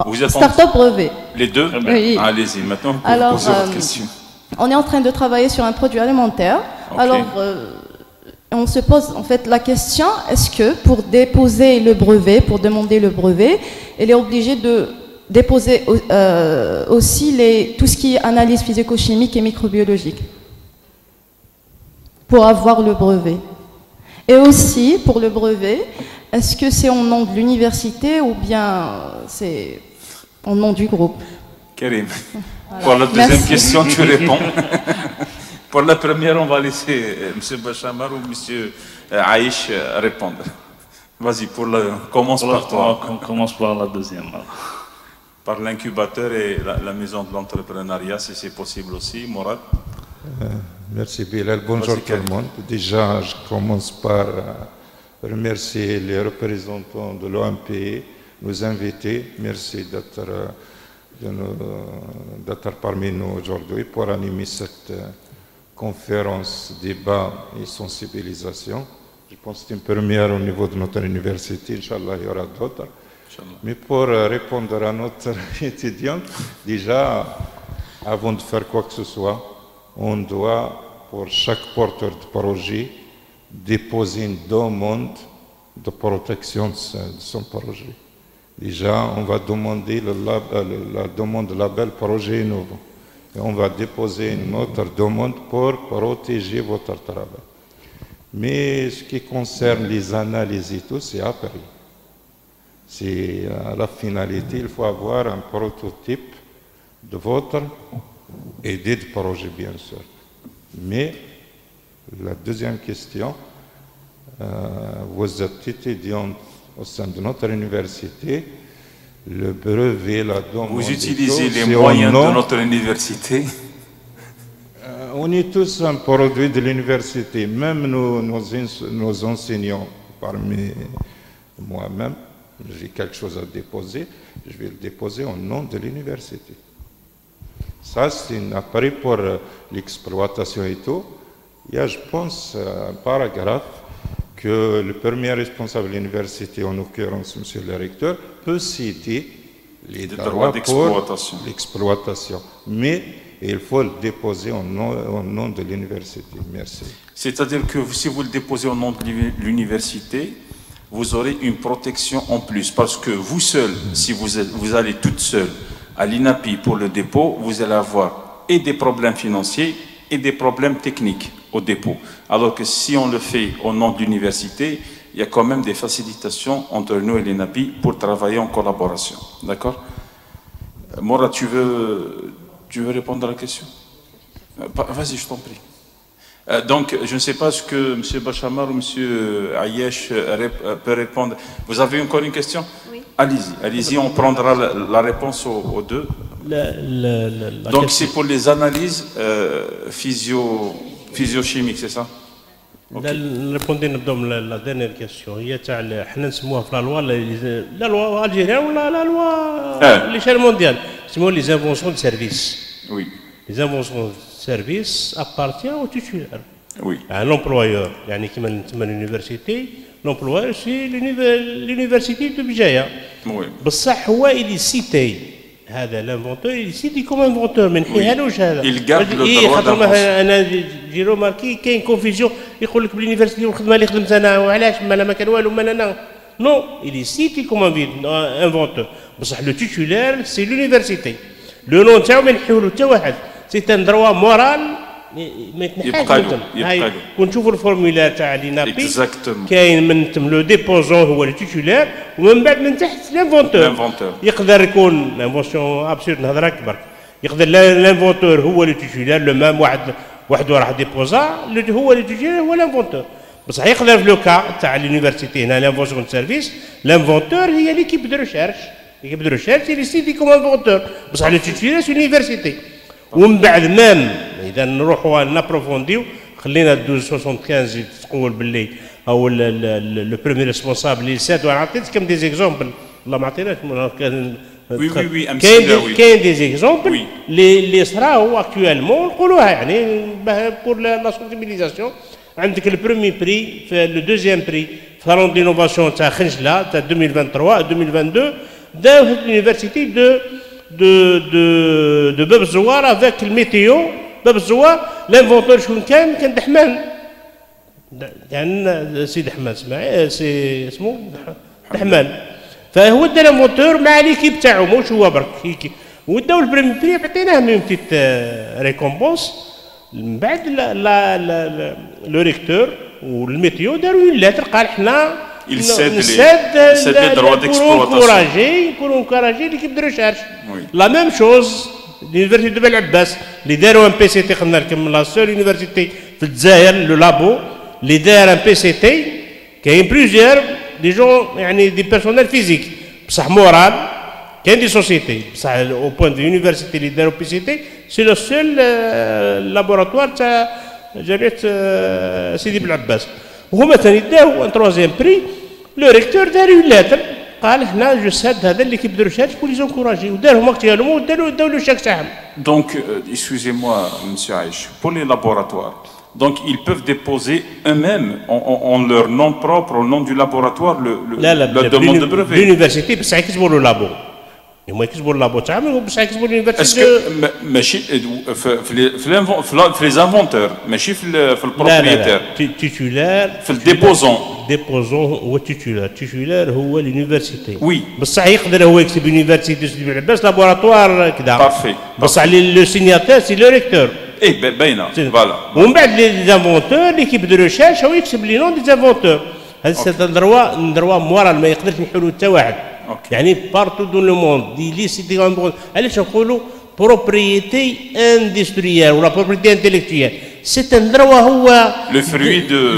Vous êtes Start-up brevet. Les deux? Oui. Allez-y, maintenant vous pouvez poser votre question. On est en train de travailler sur un produit alimentaire. Okay. Alors, on se pose en fait la question, est-ce que pour déposer le brevet, pour demander le brevet, elle est obligée de déposer aussi tout ce qui est analyse physico-chimique et microbiologique pour avoir le brevet? Et aussi, pour le brevet, est-ce que c'est au nom de l'université ou bien c'est au nom du groupe? Karim, voilà. Pour la deuxième question, tu réponds. Pour la première, on va laisser M. Bachamar ou M. Aïch répondre. Vas-y, commence par toi. On commence par la deuxième. Par l'incubateur et la maison de l'entrepreneuriat, si c'est possible aussi. Mourad? Merci Bilal. Bonjour tout le monde. Déjà, je commence par remercier les représentants de l'OMPI, nous inviter. Merci d'être parmi nous aujourd'hui pour animer cette conférence, débat et sensibilisation. Je pense que c'est une première au niveau de notre université. Inch'Allah, il y aura d'autres. Mais pour répondre à notre étudiante, déjà, avant de faire quoi que ce soit, on doit, pour chaque porteur de projet, déposer une demande de protection de son projet. Déjà, on va demander la demande de label projet innovant. Et on va déposer une autre demande pour protéger votre travail. Mais ce qui concerne les analyses et tout, c'est après. C'est à la finalité, il faut avoir un prototype de votre idée de projet, bien sûr. Mais la deuxième question, vous êtes étudiant au sein de notre université, le brevet, la demande... Vous utilisez les moyens de notre université? On est tous un produit de l'université, même nos enseignants, parmi moi-même, j'ai quelque chose à déposer, je vais le déposer au nom de l'université. Ça, c'est un appareil pour l'exploitation et tout. Il y a, je pense, un paragraphe que le premier responsable de l'université, en l'occurrence monsieur le recteur, peut citer les droits d'exploitation. L'exploitation. Mais il faut le déposer au nom de l'université. Merci. C'est-à-dire que si vous le déposez au nom de l'université, vous aurez une protection en plus. Parce que vous seul, si vous allez toute seule à l'INAPI pour le dépôt, vous allez avoir et des problèmes financiers et des problèmes techniques au dépôt. Alors que si on le fait au nom de l'université, il y a quand même des facilitations entre nous et l'INAPI pour travailler en collaboration. D'accord? Mora, tu veux répondre à la question? Vas-y, je t'en prie. Donc, je ne sais pas ce que M. Bachamar ou M. Ayesh peut répondre. Vous avez encore une question? Oui. Allez-y, on prendra la réponse aux deux. Donc, c'est pour les analyses physiochimiques, c'est ça? Répondez la dernière question. Il y a la loi algérienne ou la loi à l'échelle mondiale. C'est les inventions de service. Oui. Les inventions de service appartiennent au titulaire. Oui. À l'employeur. L'université, l'employeur, c'est l'université de Bijaya. Oui. بصح هو il cité هذا l'inventeur il cite comme inventeur من حيالوش هذا. Il garde le droit d'invention. انا جي روماركي كاين كونفيزيون يقول لك باليونيفرسيتي والخدمه اللي خدمت انا وعلاش ما كان والو ما انا. Non, il est cité comme inventeur. بصح le titulaire c'est l'université. Le nom تاعو ما نحيولو حتى واحد. C'est un droit moral ما يتنحاش. يبقى ونشوفوا الفورمولير تاع لينابي Exactement. كاين من تم لو ديبوزون هو التيتولير ومن بعد من تحت لانفونتور. يقدر يكون لانفونسيون ابسورد نهضر اكبر. يقدر لانفونتور هو التيتولير لو مام واحد راح ديبوزا هو التيتولير هو لانفونتور. بصح يقدر في لو كا تاع لونيفرسيتي هنا لانفونسيون سيرفيس لانفونتور هي ليكيب دو ريشيرش. ليكيب دو ريشيرش هي سيتي كوم انفونتور بصح التيتولير سي لونيفرسيتي. ومن بعد مام اذا نروحوا نابروفونديو خلينا 1275 تقول باللي او لو برومي ريسبونسابل اللي ساد وانا عطيتكم دي زيكزومبل والله ما عطيناش كان كاين دي زيكزومبل اللي صراو اكطوالمون نقولوها يعني بور لا سونسيبيليزاسيون. عندك البرومي بري في لو دوزيام بري في رون دينوفاسيون تاع خنجله تاع 2023 2022 داو لونيفرسيتي de باب الزوار avec الميتيو. باب الزوار لانفونتور شكون كان دحمان يعني سي دحمان سي اسمه دحمان. فهو دا لانفونتور مع ليكيب تاعو موش هو برك وداو البريمي بري عطيناه من بتيت ريكومبونس. من بعد لو ريكتور والميتيو داروا لاتر قال حنا Il cède les droits d'exploitation. Pour encourager l'équipe de recherche. Oui. La même chose, l'université de Belabès, les derniers un PCT, comme la seule université de Zaire, le labo, les derniers un PCT, qui a plusieurs, des gens, des personnels physiques, ça moral, qui a des sociétés. Ça, au point de l'université, les derniers PCT, c'est le seul laboratoire de Jamiat Sidi Belabès. وهما ثاني داو ان تروزيام بري لو ريكتور دار اون لاتر قال هنا جو ساد هذا اللي كيبداو ريشيرش بور لي زونكوراجي ودارهم وقت ديالهم وداو لو شاك تاعهم. Donc, excusez-moi, monsieur Aïch, pour les laboratoires, donc ils peuvent déposer eux-mêmes en leur nom propre, au nom du laboratoire, la demande de brevet. L'université, بصح يكتبوا له لابو. هما يكتبوا اللابو تاعهم بصح يكتبوا لونيفرسيتي. ماشي في لي انفونتور ماشي في البروبريتير. تيتولار في الديبوزون. ديبوزون هو تيتولار. تيتولار هو لونيفرسيتي. وي. بصح يقدر هو يكتب يونيفرسيتي سيدي بن لابوراتوار كذا. بارفي. بصح لو سينياتور سي لو ريكتور. ايه باينه فوالا. ومن بعد لي انفونتور ليكيب دو ريشيرش هو يكتب لي نون دي انفونتور. هذا سي دروا مورال ما يقدرش يحلو حتى واحد. يعني بارتو دون لو موند لي سيتي علاش نقولوا بروبريتي اندستريال ولا بروبريتي انتيليكتويال سي ان دروا هو لو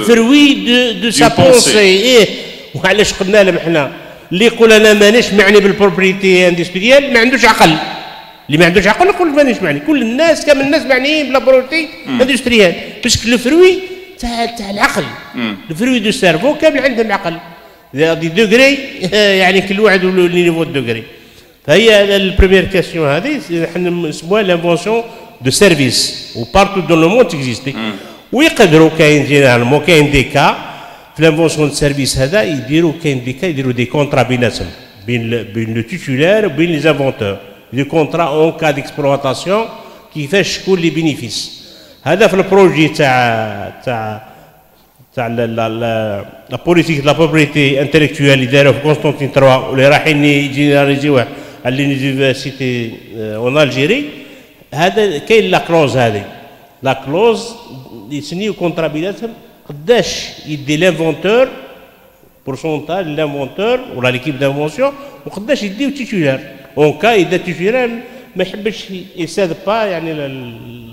فروي دو سا بونسي. ايه وعلاش قلنا لهم حنا اللي يقول انا مانيش معني بالبروبريتي اندستريال ما عندوش عقل. اللي ما عندوش عقل نقول مانيش معني. كل الناس كامل الناس معنيين بالبروبريتي اندستريال باسكو لو فروي تاع العقل. لو فروي دو سيرفو كامل عندهم عقل. دي دوغري يعني كل واحد له نيفو دوغري. La première question, c'est l'invention de service. Où partout dans le monde existe. Oui, généralement, il y a des cas, l'invention de service, il y a des contrats le titulaire et les inventeurs. Des contrats en cas d'exploitation qui fait les bénéfices. هذا في البروجي تاع لا بوليتيك لا بروبريتي انتلكتوال اللي داروا في كونستانتين 3 واللي رايحين يجينيراليزيوه على لونيفرسيتي اون الجيري. هذا كاين لا كلوز هذه لا كلوز يسنيو كونترا بيناتهم قداش يدي لانفونتور بورسونتاج لانفونتور ولا ليكيب دانفونسيون وقداش يديو تيتولار اون كا اذا تيتولار ما يحبش يساد با يعني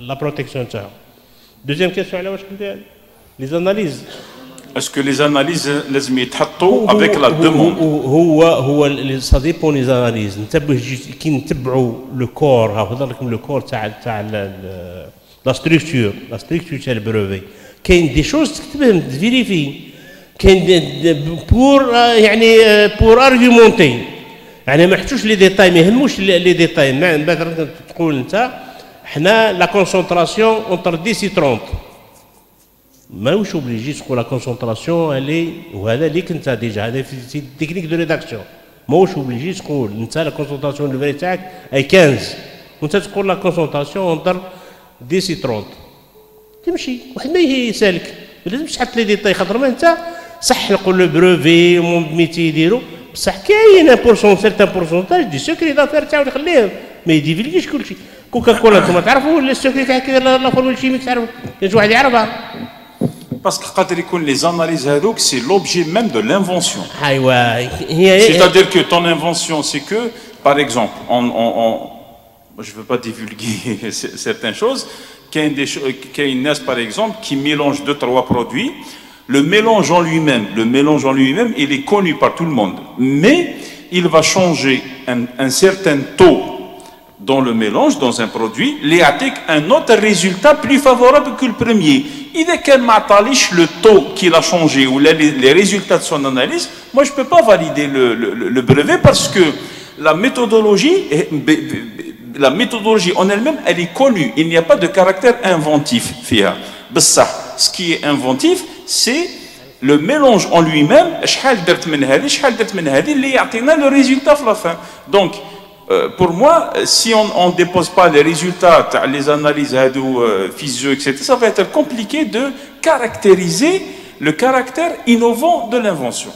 لا بروتيكسيون تاعو. دوزيام كيسيون على واش قلت لي زاناليز. اسكو لي زاناليز لازم يتحطوا افيك لا دوموند. هو سا ديبون لي زاناليز نتبه كي نتبعوا لو كور هضر لكم لو كور تاع لا ستركتور تاع البروفي كاين دي شوز تكتبهم تفيريفي كاين بور يعني بور ارغيومونتي يعني ما حتوش لي ديتاي ما يهموش لي ديتاي مثلا تقول انت حنا لا كونسونطراسيون اونتر 10 و 30 ماهوش اوبليجي تقول لا كونسونطراسيون الي وهذا اللي كنت ديجا هذا في تكنيك دو ريداكسيون ماهوش اوبليجي تقول انت لا كونسونطراسيون الفري تاعك اي 15 وانت تقول لا كونسونطراسيون اونتر 10 و 30 تمشي واحد ما يسالك ما لازمش تحط لي ديتاي خاطر ما انت صح نقول له بروفي ميتي يديروا بصح كاين بورسون سيرتان بورسونتاج دي سكري دافير تاعو يخليه ما يديفيليش كل شيء. كوكا كولا انتم تعرفوا السكري تاع لا فورمول شيميك تعرفوا كاين واحد يعرفها باسكو قادر يكون لي زاناليز هذوك سي لوبجي ميم دو لانفونسيون. ايوا هي c'est-à-dire que ton invention c'est que par exemple je veux pas divulguer certaines choses qu'il y a une par exemple qui mélange 2-3 produits. Le mélange en lui-même, il est connu par tout le monde. Mais il va changer un certain taux dans le mélange, dans un produit, avec un autre résultat plus favorable que le premier. Il est qu'elle m'a le taux qu'il a changé ou les résultats de son analyse. Moi, je ne peux pas valider le brevet parce que la méthodologie en elle-même, elle est connue. Il n'y a pas de caractère inventif. Ce qui est inventif, c'est le mélange en lui-même, le résultat à la fin. Donc, pour moi, si on ne dépose pas les résultats, les analyses physio, etc., ça va être compliqué de caractériser le caractère innovant de l'invention.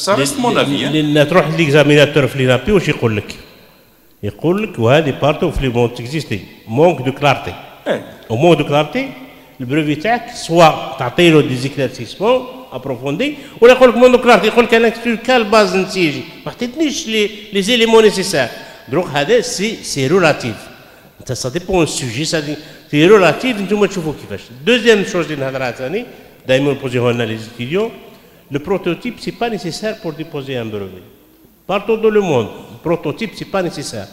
Ça reste mon avis. L'examinateur في l'INAPI واش يقول لك؟ يقول لك وهذه بارتو في لي مون تكزيستي مونك دو كلارتي. ومونك دو كلارتي البروفي تاعك سوا تعطي له ديزيكلارسيسمون ابروفوندي ولا يقول لك مونو كلارتي يقول لك انا كتبت كال باز نتيجي ما عطيتنيش لي زيليمون نيسيسار. دروك هذا سي رولاتيف انت سا ديبون السوجي سي رولاتيف انتم تشوفوا كيفاش. دوزيام شوز اللي نهضرها ثاني دائما نبوزيوها لنا لي ستوديو لو بروتوتيب سي با نيسيسار بور ديبوزي ان بروفي بارتو دو لو موند. البروتوتيب سي با نيسيسار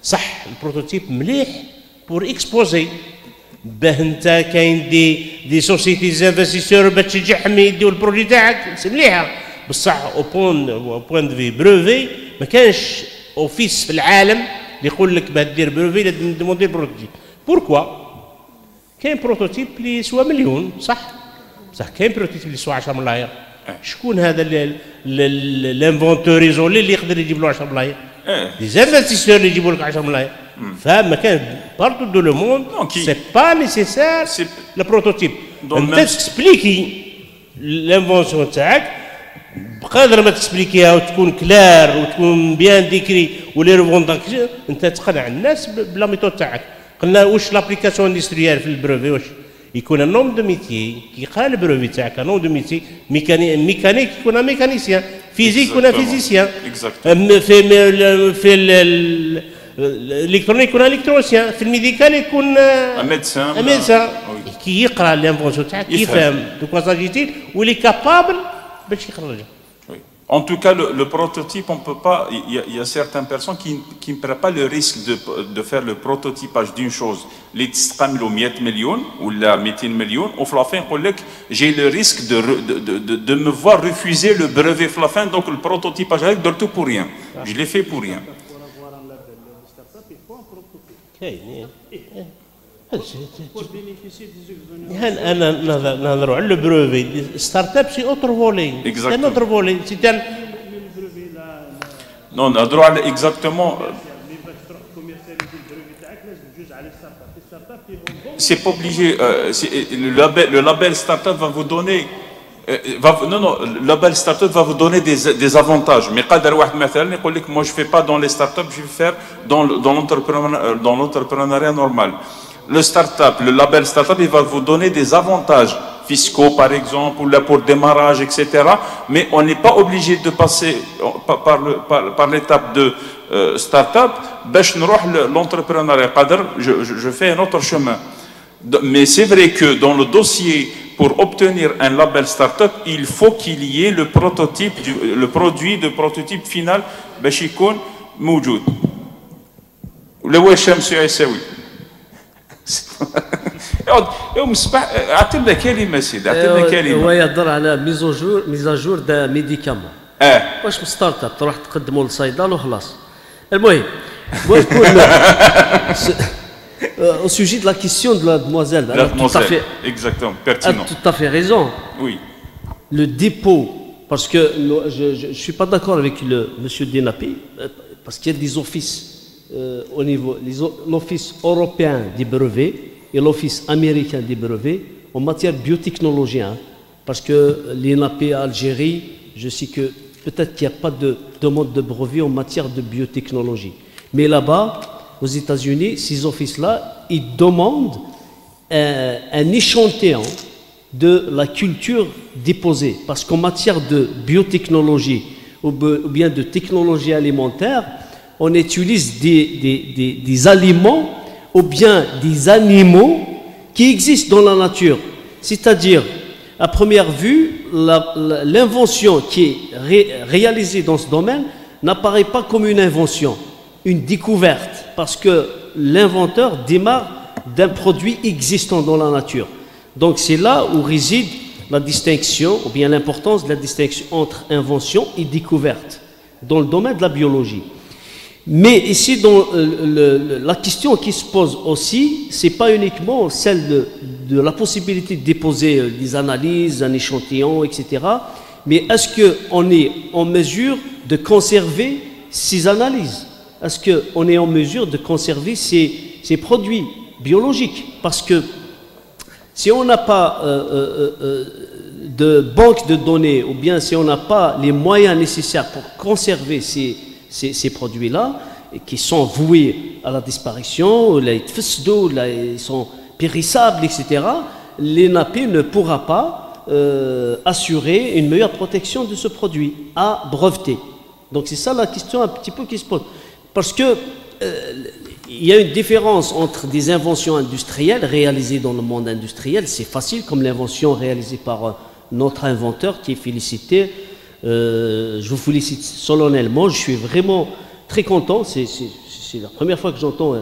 صح البروتوتيب مليح بور اكسبوزي باه انت كاين دي سوسيتي زانفستيسور باش تشجعهم يديو البروجي تاعك سي مليحه بصح او بوان دو في بروفي ما كانش اوفيس في العالم اللي يقول لك باه دير بروفي لازم دوموندي بروتوتيب. بوركوا كاين بروتوتيب اللي يسوى مليون صح كاين بروتوتيب اللي يسوى 10 ملاير. شكون هذا الانفونتوريزون اللي يقدر يجيب له 10 ملاير؟ لي زانفستيسور اللي يجيبوا لك 10 ملاير. فما كان بارتو دو لو موند سي با نيسيسار لو بروتوتيب. انت تسبليكي لانفونسيون تاعك بقدر ما تسبليكيها وتكون كلار وتكون بيان ديكري ولي ريفونداكسيون انت تقنع الناس بلا ميثود تاعك. قلنا واش لابليكاسيون اندستريال في البروفي واش يكون ان نوم دو ميتيي كي قرا البروفي تاعك نوم دو ميتيي ميكانيك يكون ميكانيسيان فيزيك يكون فيزيسيان في الالكترونيك يكون الكترونيسيان في الميديكال يكون ميدسان كي يقرا لانفونسيون تاعك يفهم دو كوا ساجيتي ولي كابابل باش يخرجها. En tout cas, le prototype, on peut pas. Il y a certaines personnes qui ne prennent pas le risque de faire le prototypage d'une chose. Les 100 millions ou la 200 millions, au fin, j'ai le risque de me voir refuser le brevet à la fin, donc le prototypage avec de tout pour rien. Je l'ai fait pour rien. start-up, il faut un prototype. Pour bénéficier des exonérations. Le brevet, start-up, c'est autre volet. C'est un autre volet. C'est un. Non, on a droit exactement. C'est pas obligé. Le label start-up va vous donner. Non, le label start-up va vous donner des avantages. Mais moi je fais pas dans les start-up, je vais faire dans l'entrepreneuriat normal. Le start-up, le label start-up, il va vous donner des avantages fiscaux par exemple, ou là pour démarrage, etc. Mais on n'est pas obligé de passer par l'étape de start-up. L'entrepreneuriat, je fais un autre chemin. Mais c'est vrai que dans le dossier, pour obtenir un label start-up, il faut qu'il y ait le prototype, le produit de prototype final, باش يكون موجود. ولا واش شمس يساوي؟ يوم صباح عطينا كلمة سيدي، عطينا كلمة. هو يهضر على ميزاجور دا ميديكامون. واش في ستارت اب تروح تقدموا للصيدله وخلاص. المهم au sujet de la question de la demoiselle, exactement, pertinent. Tout à fait raison. Oui. Le dépôt, parce que je ne suis pas d'accord avec le monsieur Denapi, parce qu'il y a des offices au niveau, l'office européen des brevets et l'office américain des brevets en matière de biotechnologie. Hein, parce que l'ENAP Algérie, je sais que peut-être qu'il n'y a pas de demande de brevet en matière de biotechnologie. Mais là-bas, aux États-Unis, ces offices-là, ils demandent un échantillon de la culture déposée. Parce qu'en matière de biotechnologie ou bien de technologie alimentaire, on utilise des aliments ou bien des animaux qui existent dans la nature. C'est-à-dire, à première vue, l'invention qui est réalisée dans ce domaine n'apparaît pas comme une invention, une découverte, parce que l'inventeur démarre d'un produit existant dans la nature. Donc c'est là où réside la distinction, ou bien l'importance de la distinction entre invention et découverte, dans le domaine de la biologie. Mais ici, dans la question qui se pose aussi, ce n'est pas uniquement celle de la possibilité de déposer des analyses, un échantillon, etc. Mais est-ce qu'on est en mesure de conserver ces analyses? Est-ce qu'on est en mesure de conserver ces produits biologiques? Parce que si on n'a pas de banque de données, ou bien si on n'a pas les moyens nécessaires pour conserver ces produits-là, qui sont voués à la disparition, ils sont périssables, etc., l'ENAP ne pourra pas assurer une meilleure protection de ce produit à breveter. Donc c'est ça la question un petit peu qui se pose. Parce que il y a une différence entre des inventions industrielles réalisées dans le monde industriel, c'est facile, comme l'invention réalisée par notre inventeur qui est félicité. Je vous félicite solennellement, je suis vraiment très content, c'est la première fois que j'entends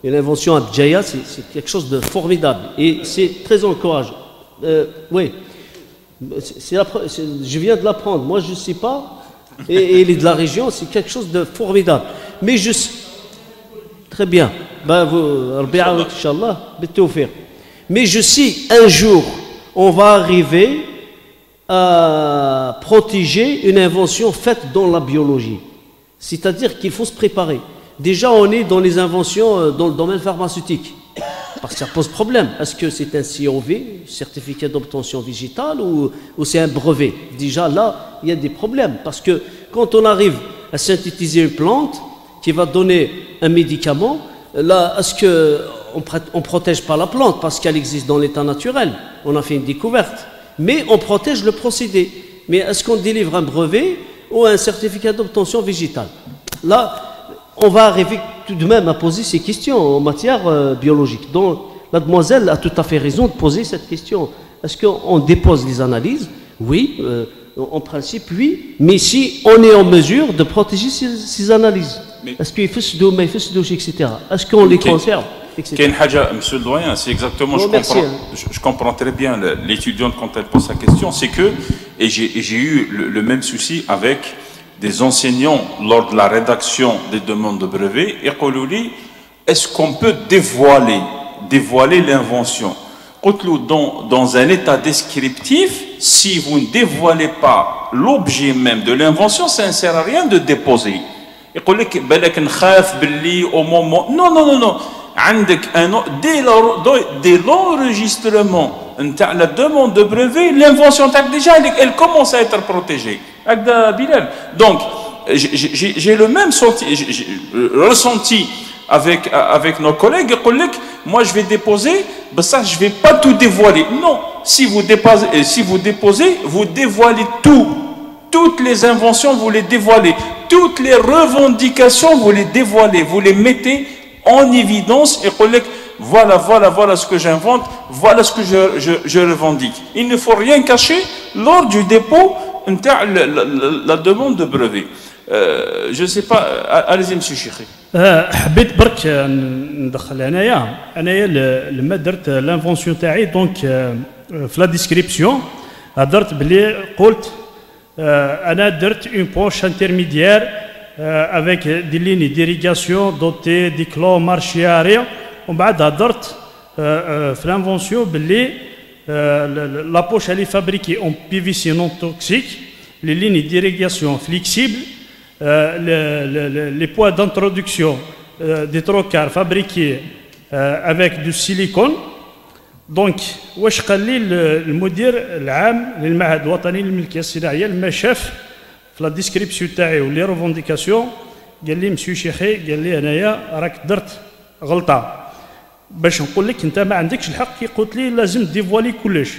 une invention à Bdjaya, c'est quelque chose de formidable et c'est très encourageant. Oui, je viens de l'apprendre, moi je ne sais pas, et il est de la région, c'est quelque chose de formidable. Mais je sais, très bien, mais je sais, un jour, on va arriver à protéger une invention faite dans la biologie. C'est-à-dire qu'il faut se préparer. Déjà, on est dans les inventions dans le domaine pharmaceutique. Parce que ça pose problème. Est-ce que c'est un COV, certificat d'obtention végétale, ou c'est un brevet? Déjà, là, il y a des problèmes. Parce que quand on arrive à synthétiser une plante qui va donner un médicament, là, est-ce qu'on ne protège pas la plante parce qu'elle existe dans l'état naturel? On a fait une découverte. Mais on protège le procédé. Mais est-ce qu'on délivre un brevet ou un certificat d'obtention végétale? Là, on va arriver tout de même à poser ces questions en matière biologique. Donc, la demoiselle a tout à fait raison de poser cette question. Est-ce qu'on dépose les analyses? Oui, en principe, oui. Mais si on est en mesure de protéger ces analyses, est-ce qu'il faut se donner, etc. Est-ce qu'on les conserve? Monsieur le doyen, c'est exactement, je comprends très bien l'étudiante quand elle pose sa question, c'est que, et j'ai eu le même souci avec des enseignants lors de la rédaction des demandes de brevet, est-ce qu'on peut dévoiler l'invention? Dans un état descriptif, si vous ne dévoilez pas l'objet même de l'invention, ça ne sert à rien de déposer. Au moment... Non. Dès l'enregistrement de la demande de brevet, l'invention déjà elle commence à être protégée. Donc, j'ai le même ressenti avec nos collègues. Moi je vais déposer, ben ça je vais pas tout dévoiler. Non, si vous déposez, vous dévoilez tout. Toutes les inventions, vous les dévoilez. Toutes les revendications, vous les dévoilez. Vous les mettez en évidence et voilà ce que j'invente, voilà ce que je revendique. Il ne faut rien cacher lors du dépôt la demande de brevet. Je ne sais pas, allez-y monsieur Chikhi. حبيت برك ندخل انايا لما درت لانفونسيون تاعي دونك في لا ديسكريبسيون هضرت بلي قلت انا درت اون بوش انترميديير avec des lignes d'irrigation dotées d'éclos marchiaires. ومن بعد هضرت في l'invention بلي la poche elle est fabriquée en PVC non toxique, les lignes d'irrigation flexibles, les poids d'introduction des trocars fabriqués avec du silicone. Donc واش قال لي المدير العام للمعهد الوطني للملكيه الصناعيه لما شاف في لا ديسكريبسيون تاعي ولي ريفونديكاسيون قال لي مسيو شيخي قال لي انايا راك درت غلطه باش نقول لك انت ما عندكش الحق كي قلت لي لازم ديفوالي كلش.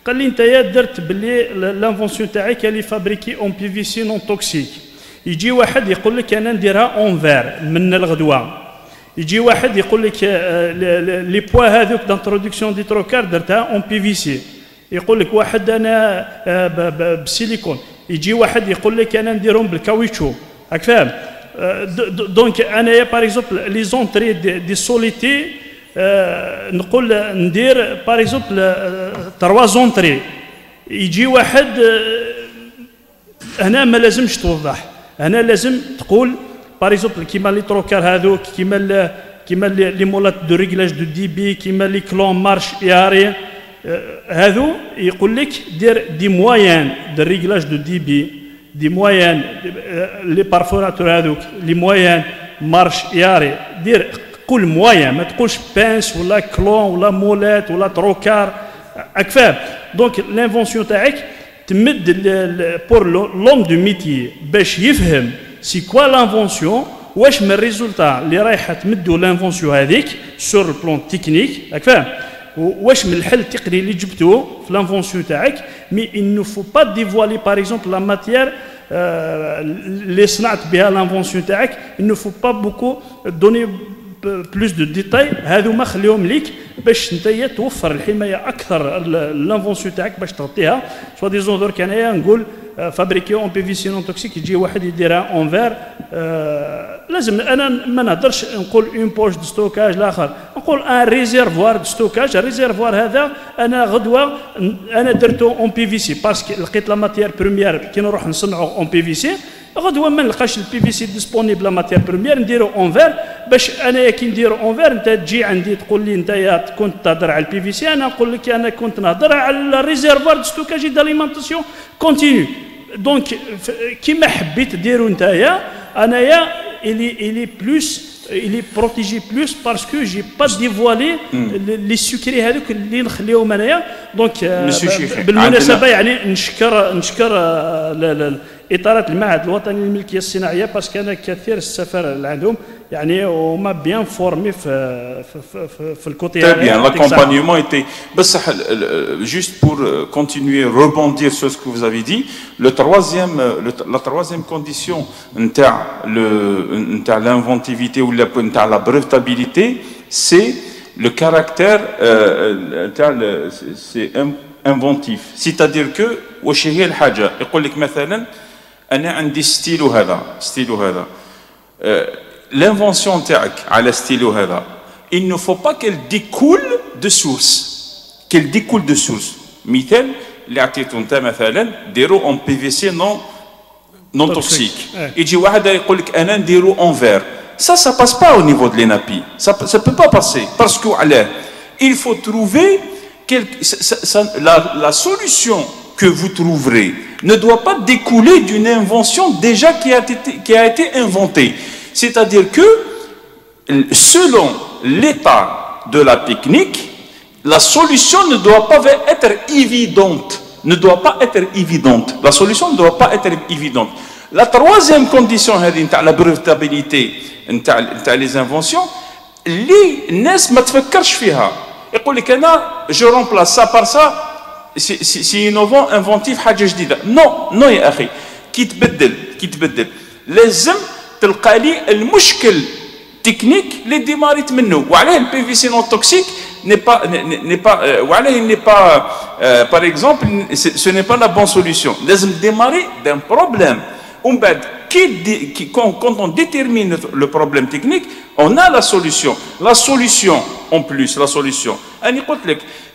قال لي انت يا درت باللي لانفونسيون تاعك اللي فابريكي اون بي في سي نون توكسيك. يجي واحد يقول لك انا نديرها اون فير من الغدوه. يجي واحد يقول لك لي بوا هذوك دانتروداكسيون دي تروكار درتها اون بي في سي. يقول لك واحد انا بالسيليكون. يجي واحد يقول لك انا نديرهم بالكاويتشو. راك فاهم؟ دونك انايا باغ اكزومبل لي زونتري دي سوليتي نقول ندير باغ اكزومبل 3 زونتري. يجي واحد هنا ما لازمش توضح، هنا لازم تقول باغ اكزومبل كيما لي تروكار هذوك كيما لي مولات دو ريغلاج دو دي بي كيما لي كلون مارش ياري هذو يقول لك دير دي مويان دو ريغلاج دو دي بي دي مويان لي بارفوراتور هذوك لي مويان مارش ياري دير قول مويان ما تقولش بانس ولا كلون ولا مولات ولا تروكار راك فاهم. دونك لانفونسيون تاعك تمد بور لوم دو ميتي باش يفهم سي كوا لانفونسيون واش من الريزولتا اللي رايحه تمدوا لانفونسيون هذيك سور البلون تكنيك راك فاهم واش من الحل التقني اللي جبتوه في لانفونسيون تاعك. مي il ne faut pas dévoiler par exemple la matière اللي صنعت بها لانفونسيون تاعك. il ne faut pas beaucoup donner plus de détails. هذو ما خليهم ليك باش نتايا توفر الحمايه اكثر لانفونسيون تاعك باش تغطيها. سوا ديزون درك انايا نقول فابريكي اون بي في سي نون توكسيك يجي واحد يديرها اون فير. لازم انا ما نهضرش نقول اون بوش دو ستوكاج الاخر نقول ان ريزيرفوار دو ستوكاج. الريزيرفوار هذا انا غدوه انا درته اون بي في سي باسكو لقيت لا ماتيير بروميير كي نروح نصنعو اون بي في سي غدوه ما نلقاش البي في سي ديسپونيبل لا ماتيير بروميير نديرو اون فير باش انايا كي نديرو اون فير انت تجي عندي تقول لي انت كنت تهضر على البي في سي انا نقول لك انا كنت نهضر على الريزيرفوار دو ستوكاج داليمونطاسيون كونتينيو. دونك كيما حبيت ديرو نتايا انايا il est plus il est protégé plus parce que j'ai pas dévoilé les sucrés هذوك اللي نخليهم انايا. دونك بالمناسبه يعني نشكر اطارات المعهد الوطني للملكيه الصناعيه باسكو انا كثير السفر اللي عندهم يعني وما بيان فورمي في الكوتي. Très bien, l'accompagnement était. Juste pour continuer, rebondir sur ce que vous avez dit, la troisième condition de l'inventivité ou de la brevetabilité, c'est le caractère c'est inventif. C'est-à-dire que واش هي الحاجه يقول لك مثلا انا عندي ستيلو هذا l'invention تاعك على ستيلو هذا il ne faut pas qu'elle découle de source. مثال اللي عطيته انت مثلا ديرو اون بي في سي نون non toxique. Il dit en verre. Ça passe pas au niveau de l'ENAPI. Ça peut pas passer. Parce qu'il faut trouver la solution que vous trouverez ne doit pas découler d'une invention déjà qui a été inventée. C'est-à-dire que selon l'état de la technique, la solution ne doit pas être évidente. La solution ne doit pas être évidente. La troisième condition, la brevetabilité les inventions, les gens ne تفكرش فيها. يقول لك أنا je remplace ça par ça, c'est innovant, inventif, حاجة جديدة. Non يا أخي. كي تبدل لازم تلقى لي المشكل technique اللي ديماريت منه. وعليه le PVC non toxique n'est pas par exemple, ce n'est pas la bonne solution. لازم démarrer d'un problème. Quand on détermine le problème technique, on a la solution. La solution, en plus,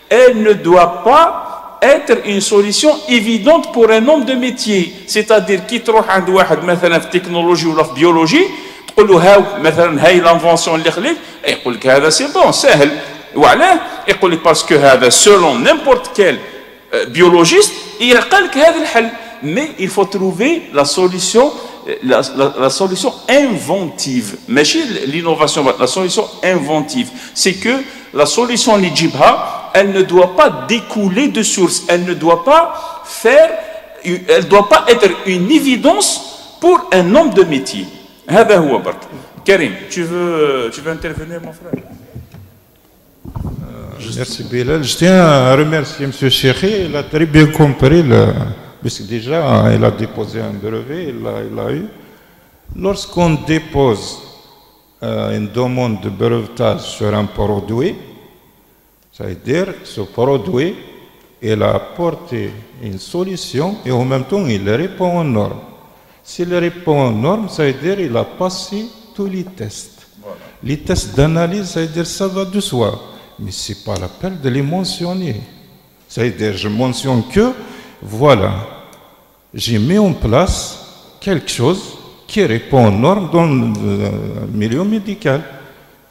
elle ne doit pas être une solution évidente pour un nombre de métiers. C'est-à-dire, qui تروح عند واحد مثلا في التكنولوجي ولا في بيولوجي تقول له هاو مثلا هاي l'invention اللي خليت يقول لك هذا سي بون سهل. وعلاه يقول لك parce que هذا selon n'importe quel biologiste يلقى لك هذا الحل. Mais il faut trouver la solution inventive. Mais l'innovation, la solution inventive, c'est que la solution l'ijibha, elle ne doit pas découler de source, elle ne doit pas être une évidence pour un nombre de métiers. Karim, tu veux intervenir, mon frère? Merci Bilal. Je tiens à remercier M. Cheikhi. Il a très bien compris puisque déjà il a déposé un brevet, il l'a eu. Lorsqu'on dépose une demande de brevetage sur un produit, ça veut dire ce produit, il a apporté une solution et en même temps il répond aux normes. S'il répond aux normes, ça veut dire qu'il a passé tous les tests. Voilà. Les tests d'analyse, ça veut dire ça va de soi. Mais ce n'est pas la peine de les mentionner. Ça veut dire je mentionne que voilà, j'ai mis en place quelque chose qui répond aux normes dans le milieu médical.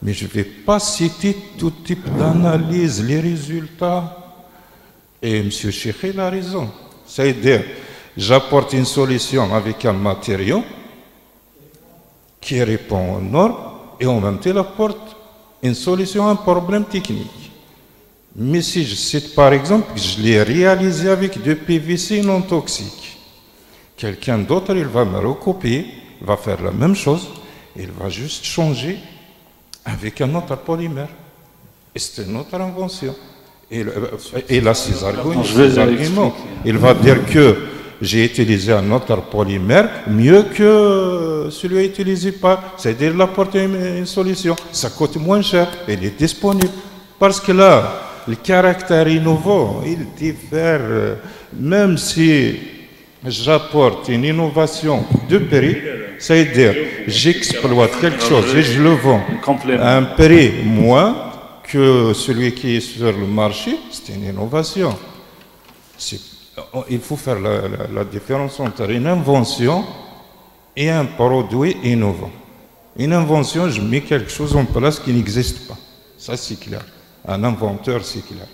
Mais je ne vais pas citer tout type d'analyse, les résultats. Et M. Cheikhi a raison. Ça veut dire, j'apporte une solution avec un matériau qui répond aux normes et en même temps, il apporte une solution à un problème technique. Mais si je cite par exemple, je l'ai réalisé avec du PVC non toxique. Quelqu'un d'autre, il va me recopier, va faire la même chose, il va juste changer avec un autre polymère. Et c'est une autre invention. Et là, ses arguments. Il va dire que j'ai utilisé un autre polymère mieux que celui utilisé par. C'est-à-dire, il apporte une solution. Ça coûte moins cher, il est disponible. Parce que là, le caractère innovant, il diffère, même si j'apporte une innovation de prix, c'est-à-dire j'exploite quelque chose et je le vends à un prix moins que celui qui est sur le marché, c'est une innovation. Il faut faire la différence entre une invention et un produit innovant. Une invention, je mets quelque chose en place qui n'existe pas. Ça, c'est clair. Un inventeur, c'est clair.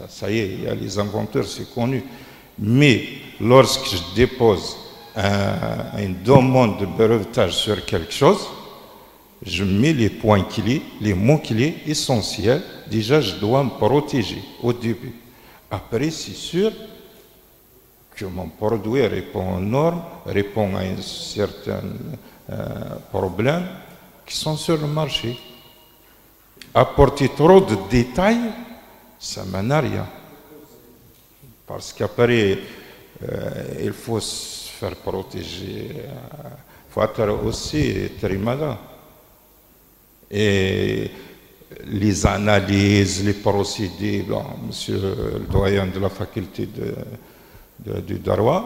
Ça y est, il y a les inventeurs, c'est connu. Mais lorsque je dépose une demande de brevetage sur quelque chose, je mets les points clés, les mots clés essentiels. Déjà, je dois me protéger au début. Après, c'est sûr que mon produit répond aux normes, répond à un certain problème qui sont sur le marché. Apporter trop de détails, ça ne mène à rien. Parce qu'après, il faut se faire protéger. Il faut être aussi très malin. Et les analyses, les procédés, bon, monsieur le doyen de la faculté du Darwa,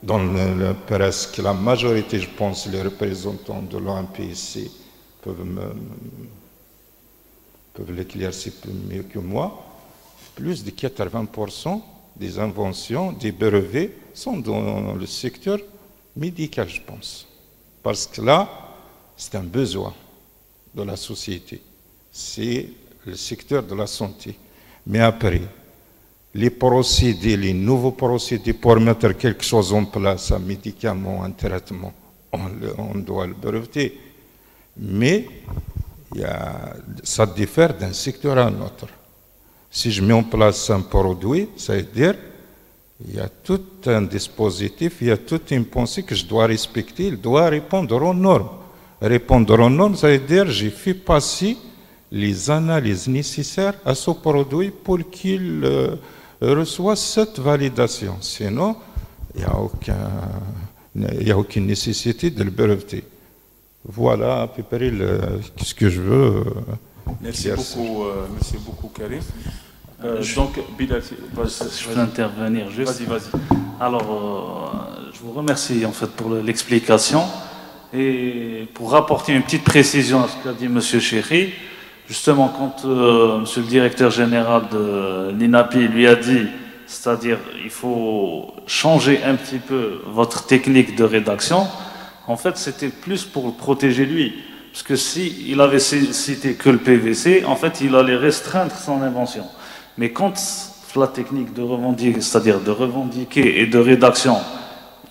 dans presque la majorité, je pense, les représentants de l'OMPC peuvent l'éclaircir mieux que moi, plus de 80% des inventions, des brevets sont dans le secteur médical, je pense. Parce que là, c'est un besoin de la société. C'est le secteur de la santé. Mais après, les procédés, les nouveaux procédés pour mettre quelque chose en place, un médicament, un traitement, on doit le breveter. Mais ça diffère d'un secteur à un autre. Si je mets en place un produit, ça veut dire il y a tout un dispositif, il y a toute une pensée que je dois respecter, il doit répondre aux normes. Répondre aux normes, ça veut dire j'ai fait passer les analyses nécessaires à ce produit pour qu'il reçoit cette validation. Sinon, il n'y a aucune nécessité de le breveter. Voilà à peu près ce que je veux. Merci beaucoup, Karim. Donc, Bilal, je peux intervenir juste. Vas-y. Alors, je vous remercie en fait pour l'explication et pour rapporter une petite précision à ce qu'a dit M. Chéri. Justement, quand Monsieur le directeur général de l'INAPI lui a dit, c'est-à-dire il faut changer un petit peu votre technique de rédaction, en fait c'était plus pour le protéger lui. Parce que s'il avait cité que le PVC, en fait il allait restreindre son invention. Mais quand la technique de revendiquer, c'est-à-dire de revendiquer et de rédaction,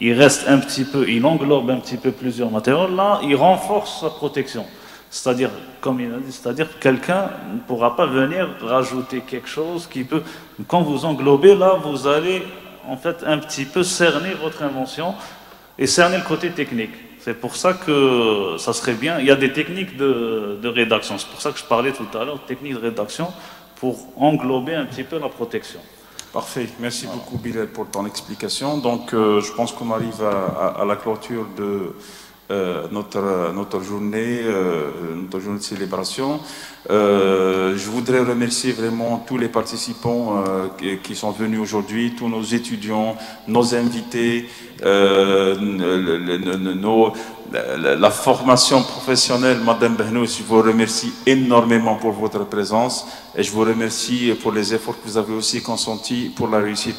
il reste un petit peu, il englobe un petit peu plusieurs matériaux, là il renforce sa protection. C'est-à-dire, comme il a dit, c'est-à-dire que quelqu'un ne pourra pas venir rajouter quelque chose qui peut... Quand vous englobez, là, vous allez en fait un petit peu cerner votre invention et cerner le côté technique. C'est pour ça que ça serait bien... Il y a des techniques de rédaction. C'est pour ça que je parlais tout à l'heure de techniques de rédaction pour englober un petit peu la protection. Parfait. Merci beaucoup, Bilal, pour ton explication. Donc, je pense qu'on arrive à la clôture de... notre journée de célébration. Je voudrais remercier vraiment tous les participants qui sont venus aujourd'hui, tous nos étudiants, nos invités, la formation professionnelle. Madame Behnous, je vous remercie énormément pour votre présence et je vous remercie pour les efforts que vous avez aussi consentis pour la réussite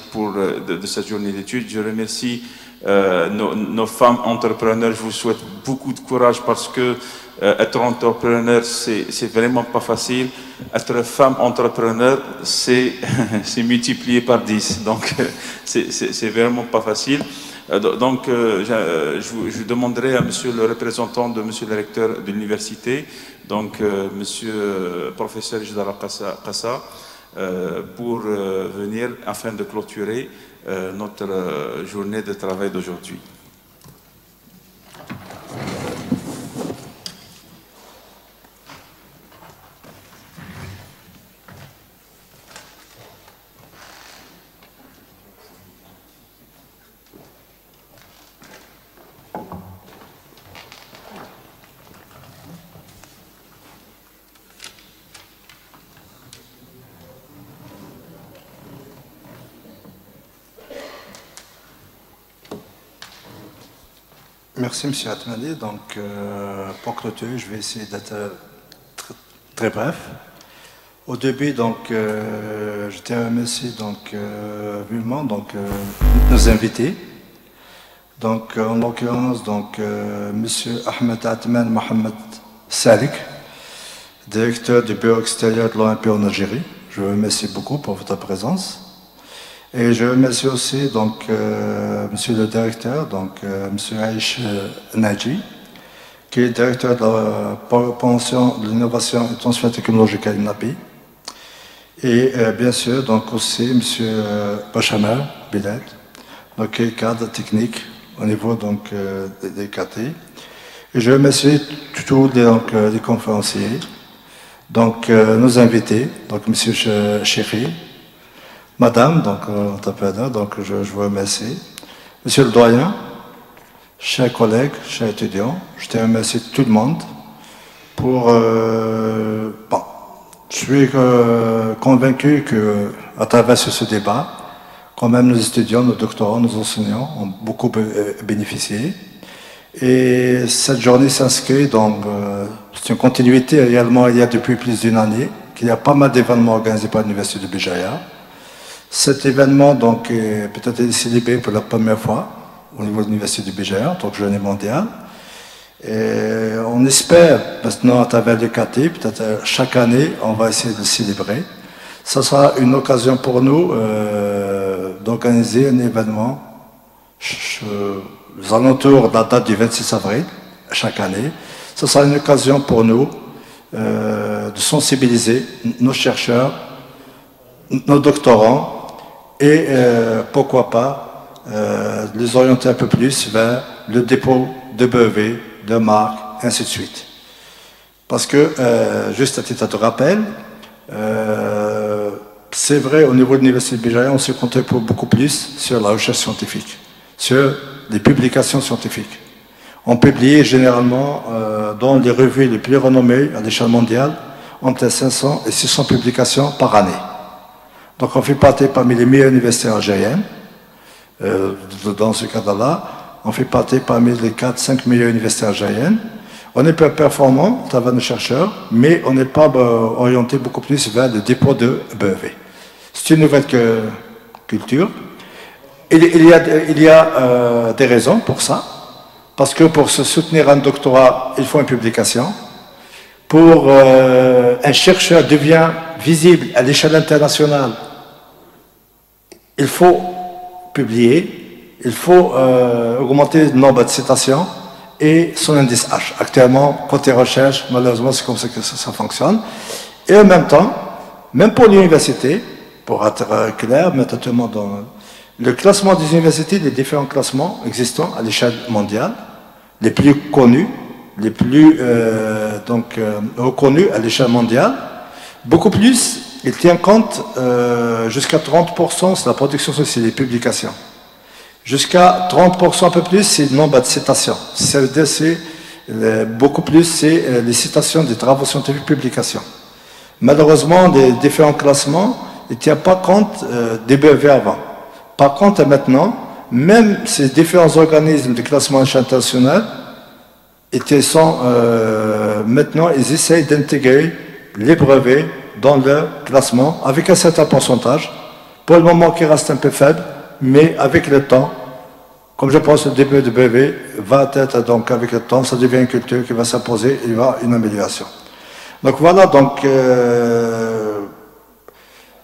de cette journée d'études. Je remercie nos femmes entrepreneurs. Je vous souhaite beaucoup de courage parce que être entrepreneur, c'est vraiment pas facile. Être femme entrepreneur, c'est multiplié par 10. Donc, c'est vraiment pas facile. Donc, je demanderai à monsieur le représentant de monsieur le recteur de l'université, donc monsieur professeur Jdala Kassa, pour venir afin de clôturer notre journée de travail d'aujourd'hui. Merci, M. Atmadi. Donc, pour clôturer, je vais essayer d'être très bref. Au début, donc, je tiens à remercier vivement nos invités. Donc, en l'occurrence, M. Ahmed Atman Mohamed Salik, directeur du bureau extérieur de l'OMP en Algérie. Je vous remercie beaucoup pour votre présence. Et je remercie aussi monsieur le directeur, monsieur Aïch Naji, qui est directeur de la promotion de l'innovation et transfert technologique à l'INAPI. Et bien sûr, aussi monsieur Bachamel Bilal, qui est cadre technique au niveau des KT. Et je remercie tous les conférenciers, nos invités, monsieur Chéri, Madame, entrepreneur, je vous remercie. Monsieur le doyen, chers collègues, chers étudiants, je tiens à remercier tout le monde pour... je suis convaincu qu'à travers ce débat, quand même nos étudiants, nos doctorants, nos enseignants ont beaucoup bénéficié. Et cette journée s'inscrit c'est une continuité réellement il y a depuis plus d'une année, qu'il y a pas mal d'événements organisés par l'Université de Béjaïa. Cet événement donc, est peut-être célébré pour la première fois au niveau de l'Université du BGA, en tant que journée mondiale. Et on espère maintenant à travers le KT, peut-être chaque année, on va essayer de le célébrer. Ça sera une occasion pour nous d'organiser un événement aux alentours de la date du 26 avril, chaque année. Ça sera une occasion pour nous de sensibiliser nos chercheurs, nos doctorants et pourquoi pas les orienter un peu plus vers le dépôt de brevets, de marques, ainsi de suite. Parce que, juste à titre de rappel, c'est vrai, au niveau de l'Université de Béjaïa, on se compte beaucoup plus sur la recherche scientifique, sur les publications scientifiques. On publie généralement dans les revues les plus renommées à l'échelle mondiale entre 500 et 600 publications par année. Donc on fait partie parmi les meilleures universités algériennes. Dans ce cadre-là, on fait partie parmi les 4-5 meilleures universités algériennes. On est peu performant à travers nos chercheurs, mais on n'est pas orienté beaucoup plus vers le dépôt de brevets. C'est une nouvelle culture. Il y a des raisons pour ça, parce que pour se soutenir un doctorat, il faut une publication. Pour un chercheur devient visible à l'échelle internationale, il faut publier, il faut augmenter le nombre de citations et son indice H. Actuellement, côté recherche, malheureusement, c'est comme ça que ça fonctionne. Et en même temps, même pour l'université, pour être clair, maintenant dans le classement des universités, les différents classements existants à l'échelle mondiale, les plus connus, les plus reconnus à l'échelle mondiale, beaucoup plus, ils tiennent compte jusqu'à 30% sur la production sociale des publications. Jusqu'à 30% un peu plus, c'est le nombre de citations. C'est-à-dire, beaucoup plus, c'est les citations des travaux scientifiques publications. Malheureusement, les différents classements ne tiennent pas compte des brevets avant. Par contre, maintenant, même ces différents organismes de classement international, maintenant, ils essayent d'intégrer les brevets dans leur classement avec un certain pourcentage. Pour le moment, qui reste un peu faible, mais avec le temps, comme je pense que le début de brevet va être, donc avec le temps, ça devient une culture qui va s'imposer, il y aura une amélioration. Donc voilà, donc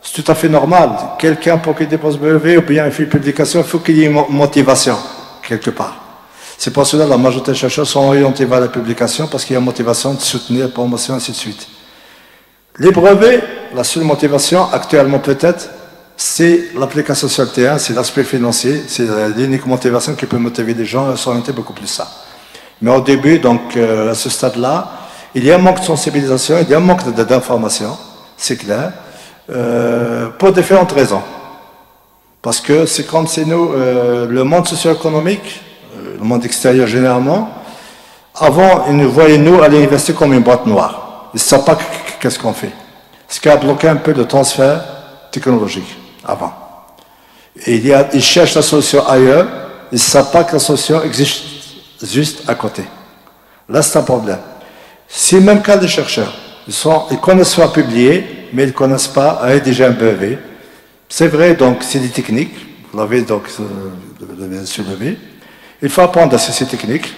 c'est tout à fait normal. Quelqu'un, pour qu'il dépose brevet ou bien il fait une publication, il faut qu'il y ait une motivation, quelque part. C'est pour cela que la majorité des chercheurs sont orientés vers la publication, parce qu'il y a une motivation de soutenir la promotion, ainsi de suite. Les brevets, la seule motivation, actuellement peut-être, c'est l'application sur le terrain, c'est l'aspect financier, c'est l'unique motivation qui peut motiver les gens à s'orienter beaucoup plus ça. Mais au début, donc à ce stade-là, il y a un manque de sensibilisation, il y a un manque d'information, c'est clair, pour différentes raisons. Parce que c'est comme si nous, le monde socio-économique, le monde extérieur généralement, avant, ils nous voyaient nous à l'université comme une boîte noire. Ils ne savent pas qu'est-ce qu'on fait. Ce qui a bloqué un peu le transfert technologique avant. Et ils cherchent la solution ailleurs, ils ne savent pas que la solution existe juste à côté. Là, c'est un problème. C'est le même cas des chercheurs. Ils connaissent soit publier, mais ils ne connaissent pas rédiger un brevet. C'est vrai, donc, c'est des techniques. Vous l'avez donc soulevé. Il faut apprendre à ces techniques.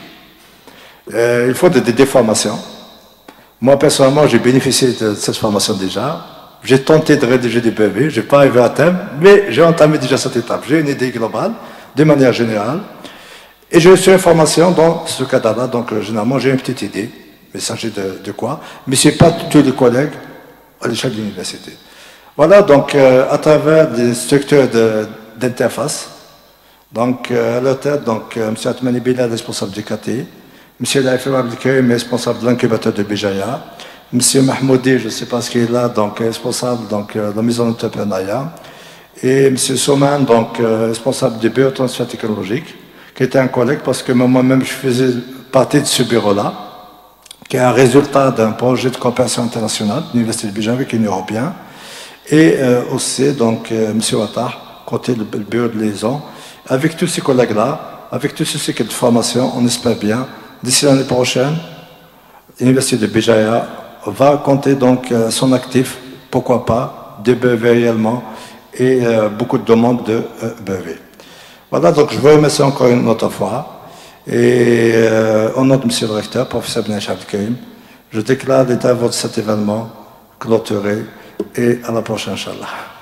Il faut des formations. Moi, personnellement, j'ai bénéficié de cette formation déjà. J'ai tenté de rédiger des brevets, je n'ai pas arrivé à terme, mais j'ai entamé déjà cette étape. J'ai une idée globale, de manière générale, et j'ai reçu une formation dans ce cadre-là, donc généralement j'ai une petite idée, mais il s'agit de quoi, mais ce n'est pas tous les collègues à l'échelle de l'université. Voilà, donc à travers des structures d'interface, donc à leur tête, donc M. Atmani Bilal, responsable du KT, M. Laïf Abdelkarim, responsable de l'incubateur de Béjaïa, M. Mahmoudi, je ne sais pas ce qu'il est là, donc responsable de la maison d'entrepreneuriat, et M. Souman, donc responsable du bureau de transfert technologique, qui était un collègue parce que moi-même je faisais partie de ce bureau-là, qui est un résultat d'un projet de coopération internationale de l'Université de Béjaïa avec l'Union européenne, et aussi donc M. Ouattah, côté le bureau de liaison. Avec tous ces collègues-là, avec tous ces cycles de formation, on espère bien, d'ici l'année prochaine, l'Université de Béjaïa va compter donc son actif, pourquoi pas, des brevets réellement, et beaucoup de demandes de brevets. Voilà, donc je vous remercie encore une autre fois. Et au nom de M. le recteur, professeur Benaïch Abdelkarim, je déclare l'état de cet événement clôturé et à la prochaine, Inch'Allah.